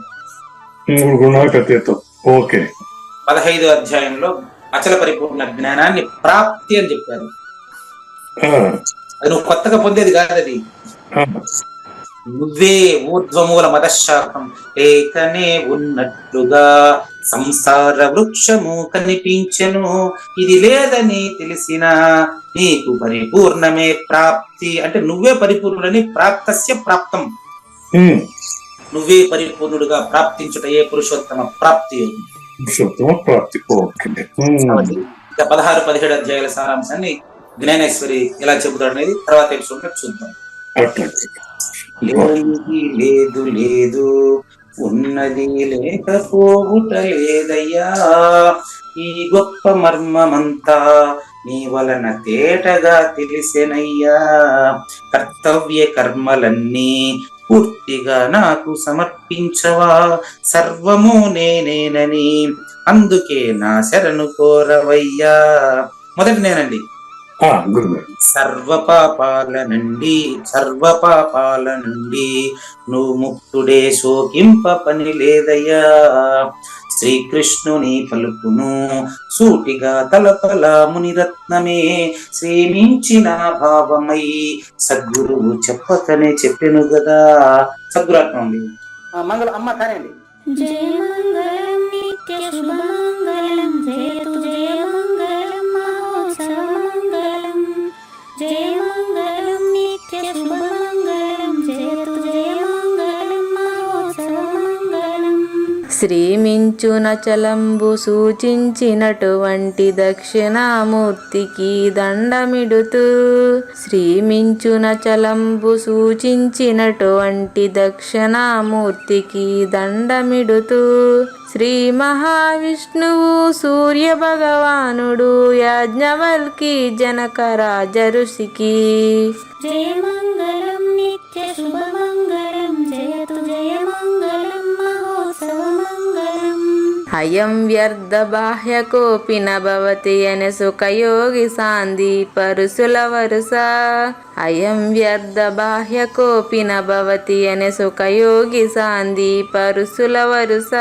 Speaker 3: 15వ అధ్యాయంలో అచల పరిపూర్ణ జ్ఞానాన్ని ప్రాప్తి అని చెప్పారు. అది నువ్వు కొత్తగా పొందేది కాదు, అది నువ్వే ఊర్ధ్వమూల మదశాఖం లేకనే ఉన్నట్లుగా సంసార వృక్షము కనిపించెను, ఇది లేదని తెలిసిన నీకు పరిపూర్ణమే ప్రాప్తి. అంటే నువ్వే పరిపూర్ణుడని, ప్రాప్తస్య ప్రాప్తం, నువ్వే పరిపూర్ణుడుగా ప్రాప్తించుటయే పురుషోత్తమ ప్రాప్తి. ఇక 16-17 అధ్యాయాల సారాంశాన్ని జ్ఞానేశ్వరి ఎలా చెబుతాడు అనేది తర్వాత ఎపిసోడ్ చూద్దాం. లేదు లేదు ఉన్నది లేకపోవుట లేదయ్యా, ఈ గొప్ప మర్మమంతా నీ వలన తేటగా తెలిసెనయ్యా. కర్తవ్య కర్మలన్నీ పూర్తిగా నాకు సమర్పించవా, సర్వము నేనేనని అందుకే నా శరణు కోరవయ్యా. మొదటి నేనండి. సర్వ పాపాల నుండి నువ్వు ముక్తుడే, శోకింప పని లేదయ్యా. శ్రీకృష్ణుని పలుకును సూటిగా తలపల మునిరత్నమే, శ్రేమించిన భావమై సద్గురువు చెప్పకనే చెప్పెను గదా. సద్గురాత్మ మంగళం అమ్మ కానండి.
Speaker 6: జయ మంగళం నిత్య శుభమంగళం, జయతు జయ మంగళం మహోత్సవ మంగళం. జయ మంగళం నిత్య శుభమంగళం, జయతు జయ మంగళం మహోత్సవ మంగళం.
Speaker 5: శ్రీమించునచలంబు సూచించినటువంటి దక్షిణామూర్తికి దండమిడుతూ, శ్రీమించునచలంబు సూచించినటువంటి దక్షిణామూర్తికి దండమిడుతూ, శ్రీ మహావిష్ణువు సూర్య భగవానుడు యాజ్ఞవల్కి జనక రాజ ఋషికి.
Speaker 6: జయ మంగళం నిత్య శుభమంగళం, జయతు జయ మంగళం మహోత్సవ మంగళం.
Speaker 5: అయం వ్యర్థ బాహ్య కోపి నభవతి అనే సుఖయోగి సాంది పరుసుల వరుస. అయం వ్యర్థ బాహ్య కోపి నభవతి అనే సుఖయోగి సాంది పరుసుల వరుస.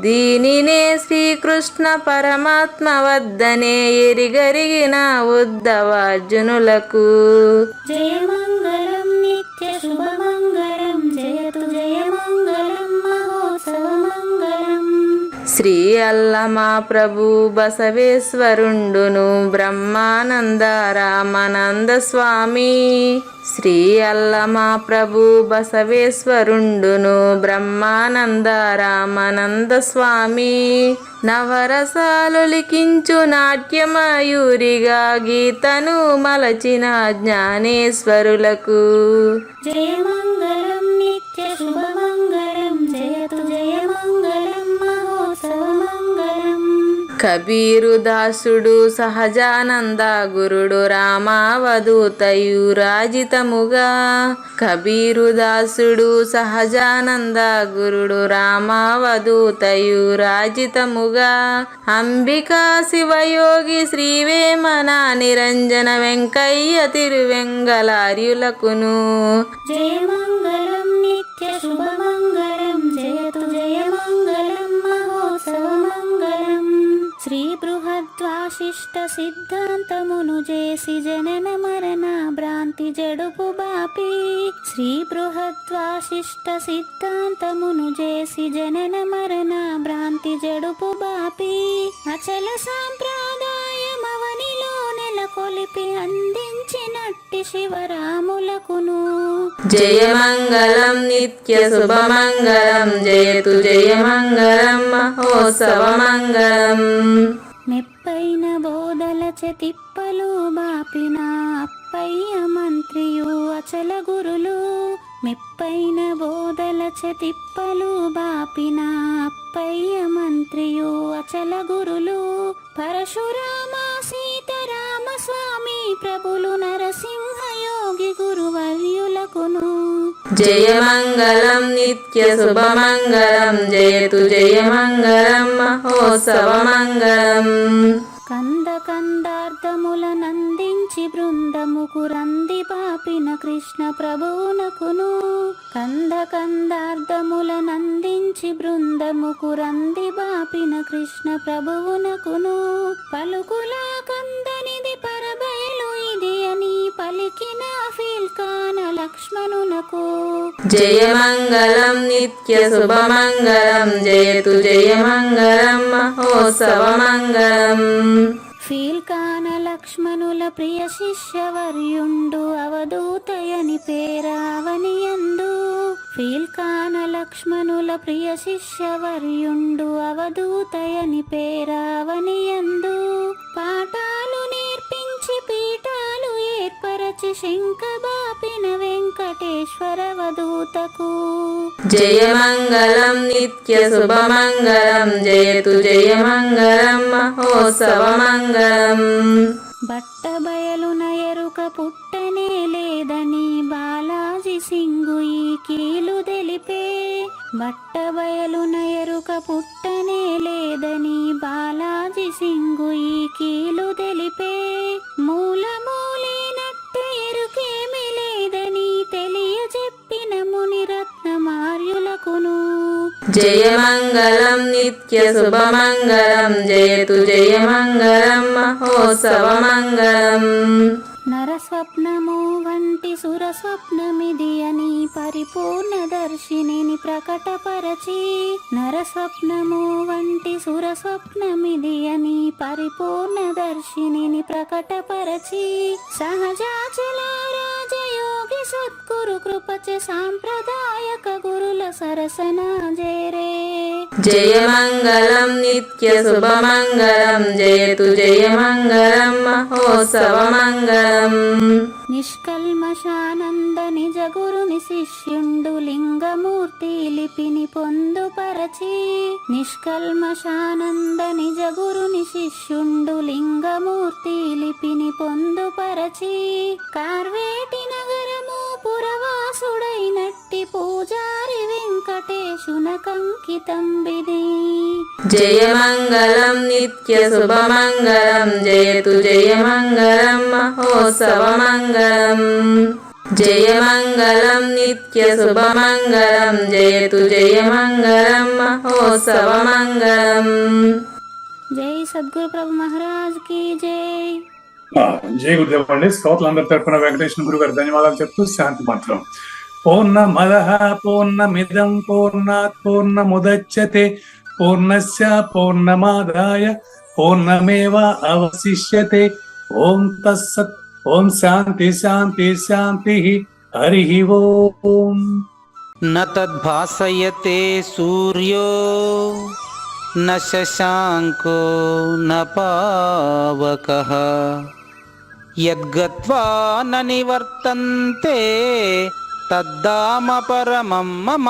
Speaker 5: దీనినే శ్రీకృష్ణ పరమాత్మ వద్దనే ఎరిగరిగిన ఉద్ధవార్జునులకు.
Speaker 6: జయ మంగళం నిత్య శుభమంగళం, జయతు జయ మంగళం మహోత్సవ మంగళం.
Speaker 5: శ్రీ అల్లమా ప్రభు బసవేశ్వరుండును బ్రహ్మానంద రామానంద స్వామి. శ్రీ అల్లమా ప్రభు బసవేశ్వరుండును బ్రహ్మానంద రామానంద స్వామి. నవరసాలు లిఖించు నాట్యమయూరిగా గీతను మలచిన జ్ఞానేశ్వరులకు.
Speaker 6: జయ మంగళం నిత్య శుభమంగళం, జయతు జయ మంగళం మహోత్సవ మంగళం.
Speaker 5: కబీరు దాసుడు సహజానంద గురుడు రామావధూతయు రాజితముగా. కబీరు దాసుడు సహజానంద గురుడు రామావధూతయు రాజితముగా. అంబికా శివయోగి శ్రీవేమన నిరంజన వెంకయ్య తిరువెంగళార్యులకును.
Speaker 6: జయ మంగళం నిత్య శుభమంగళం, జయతు జయ మంగళం మహోత్సవ మంగళం. శ్రీ బృహద్వాశిష్ట సిద్ధాంతమును చేసి జనన మరణ భ్రాంతి జడుపు బాపి. శ్రీ బృహద్వాశిష్ట సిద్ధాంతమును చేసి జనన మరణ భ్రాంతి జడుపు బాపి. అచల సాంప్రదాయమవనిలో నెలకొ కొలిపి అందించినట్టి శివరాములకును
Speaker 5: జయమంగళం నిత్య శుభమంగళం జయతు జయమంగళం మహోత్సవమంగళం.
Speaker 6: మెప్పైన బోధలచ తిప్పలు బాపిన అప్పయ్య మంత్రియు అచల గురులు మెప్పైన బోధలచ తిప్పలు బాపిన అప్పయ్య మంత్రియు అచల గురులు పరశురామ సీతారామ స్వామి ప్రభులు నరసింహ యోగి గురువర్యులకును
Speaker 5: జయమంగళం నిత్య శుభమంగళం జయతు జయమంగళం మహోత్సవమంగళం.
Speaker 6: కంద కందార్థములనందించి బృందముకు రంది పాపిన కృష్ణ ప్రభువునకును కంద కందార్థములనందించి బృందముకు రంది బాపిన కృష్ణ ప్రభువునకును పలుకులా కందనిది పరబయలు ఇది అని పలికిన ఫీల్కాన లక్ష్మణునకు
Speaker 5: జయమంగళం నిత్య శుభమంగళం జయతు జయమంగళం మహోత్సవమంగళం.
Speaker 6: ఫీల్కాన లక్ష్మణుల ప్రియ శిష్యవర్యుండు అవధూతయని పేరావనియందు ఫీల్కాన లక్ష్మణుల ప్రియ శిష్యవర్యుండు అవధూతయని పేరావనియందు పాఠాలు నేర్పించి పీఠాలు ఏర్పరచి శంఖబాపిన వెంకటేశ్వర వధూతకు
Speaker 5: జయమంగళం నిత్య శుభమంగళం జయతు జయమంగళం మహోత్సవమంగళం.
Speaker 6: బట్టబయలున ఎరుక పుట్టనే లేదని బాలాజీ సింగు ఈ కీలు తెలిపే బట్టబయలున ఎరుక పుట్టనే లేదని బాలాజీ సింగు ఈ కీలు తెలిపే మూలమూలేనట్టు ఎరుకేమి లేదని తెలియజెప్పిన మునిరత్నమార్యులకును
Speaker 5: జయమంగళం నిత్య శుభమంగళం జయతు జయమంగళం మహోత్సవమంగళం.
Speaker 6: నరస్వప్నము వంటి సురస్వప్నమిది అని పరిపూర్ణ దర్శినిని ప్రకటపరచి నరస్వప్నము వంటి సురస్వప్నమిది అని పరిపూర్ణ దర్శినిని ప్రకటపరచి సహజాచల రాజయోగి సద్గురు కృపచ సాంప్రదాయక గురుల సరసన జేరే
Speaker 5: జయమంగళం నిత్య శుభమంగళం జయతు జయమంగళం మహోత్సవమంగళం.
Speaker 6: నిష్కల్మషానంద నిజ గురుని శిష్యుండు లింగమూర్తి లిపిని పొందుపరచి నిష్కల్మషానంద నిజ గురుని శిష్యుండు లింగమూర్తి లిపిని పొందుపరచి కార్వేటి నగరము పురవాసుడైనట్టి పూజారి వెంకటేశునకంకితం విధి
Speaker 5: జయమంగళం నిత్య శుభమంగళం జయతు జయమంగళం మహోత్సవమంగళం. జయమంగళం నిత్య శుభమంగళం జయతు జయమంగళం మహోత్సవమంగళం.
Speaker 6: జై సద్గురు ప్రభు మహారాజ్ కి జై.
Speaker 2: జై గురుదేవ్ అండి. శ్రోతలందరి తరపున వెంకటేశ్వర గురువు గారు ధన్యవాదాలు చెప్తూ శాంతి మంత్రం. పూర్ణమదః పూర్ణమిదం పూర్ణాత్ పూర్ణముదచ్యతే పూర్ణస్య పూర్ణమాదాయ పూర్ణమేవ అవశిష్యతే. ఓం తత్సత్. ఓం శాంతి శాంతి శాంతి. హరి ఓం.
Speaker 4: న తద్భాసయతే సూర్యో న శశాంకో న పావకః యద్గత్వా న నివర్తంతే తద్ధామ పరమం మమ.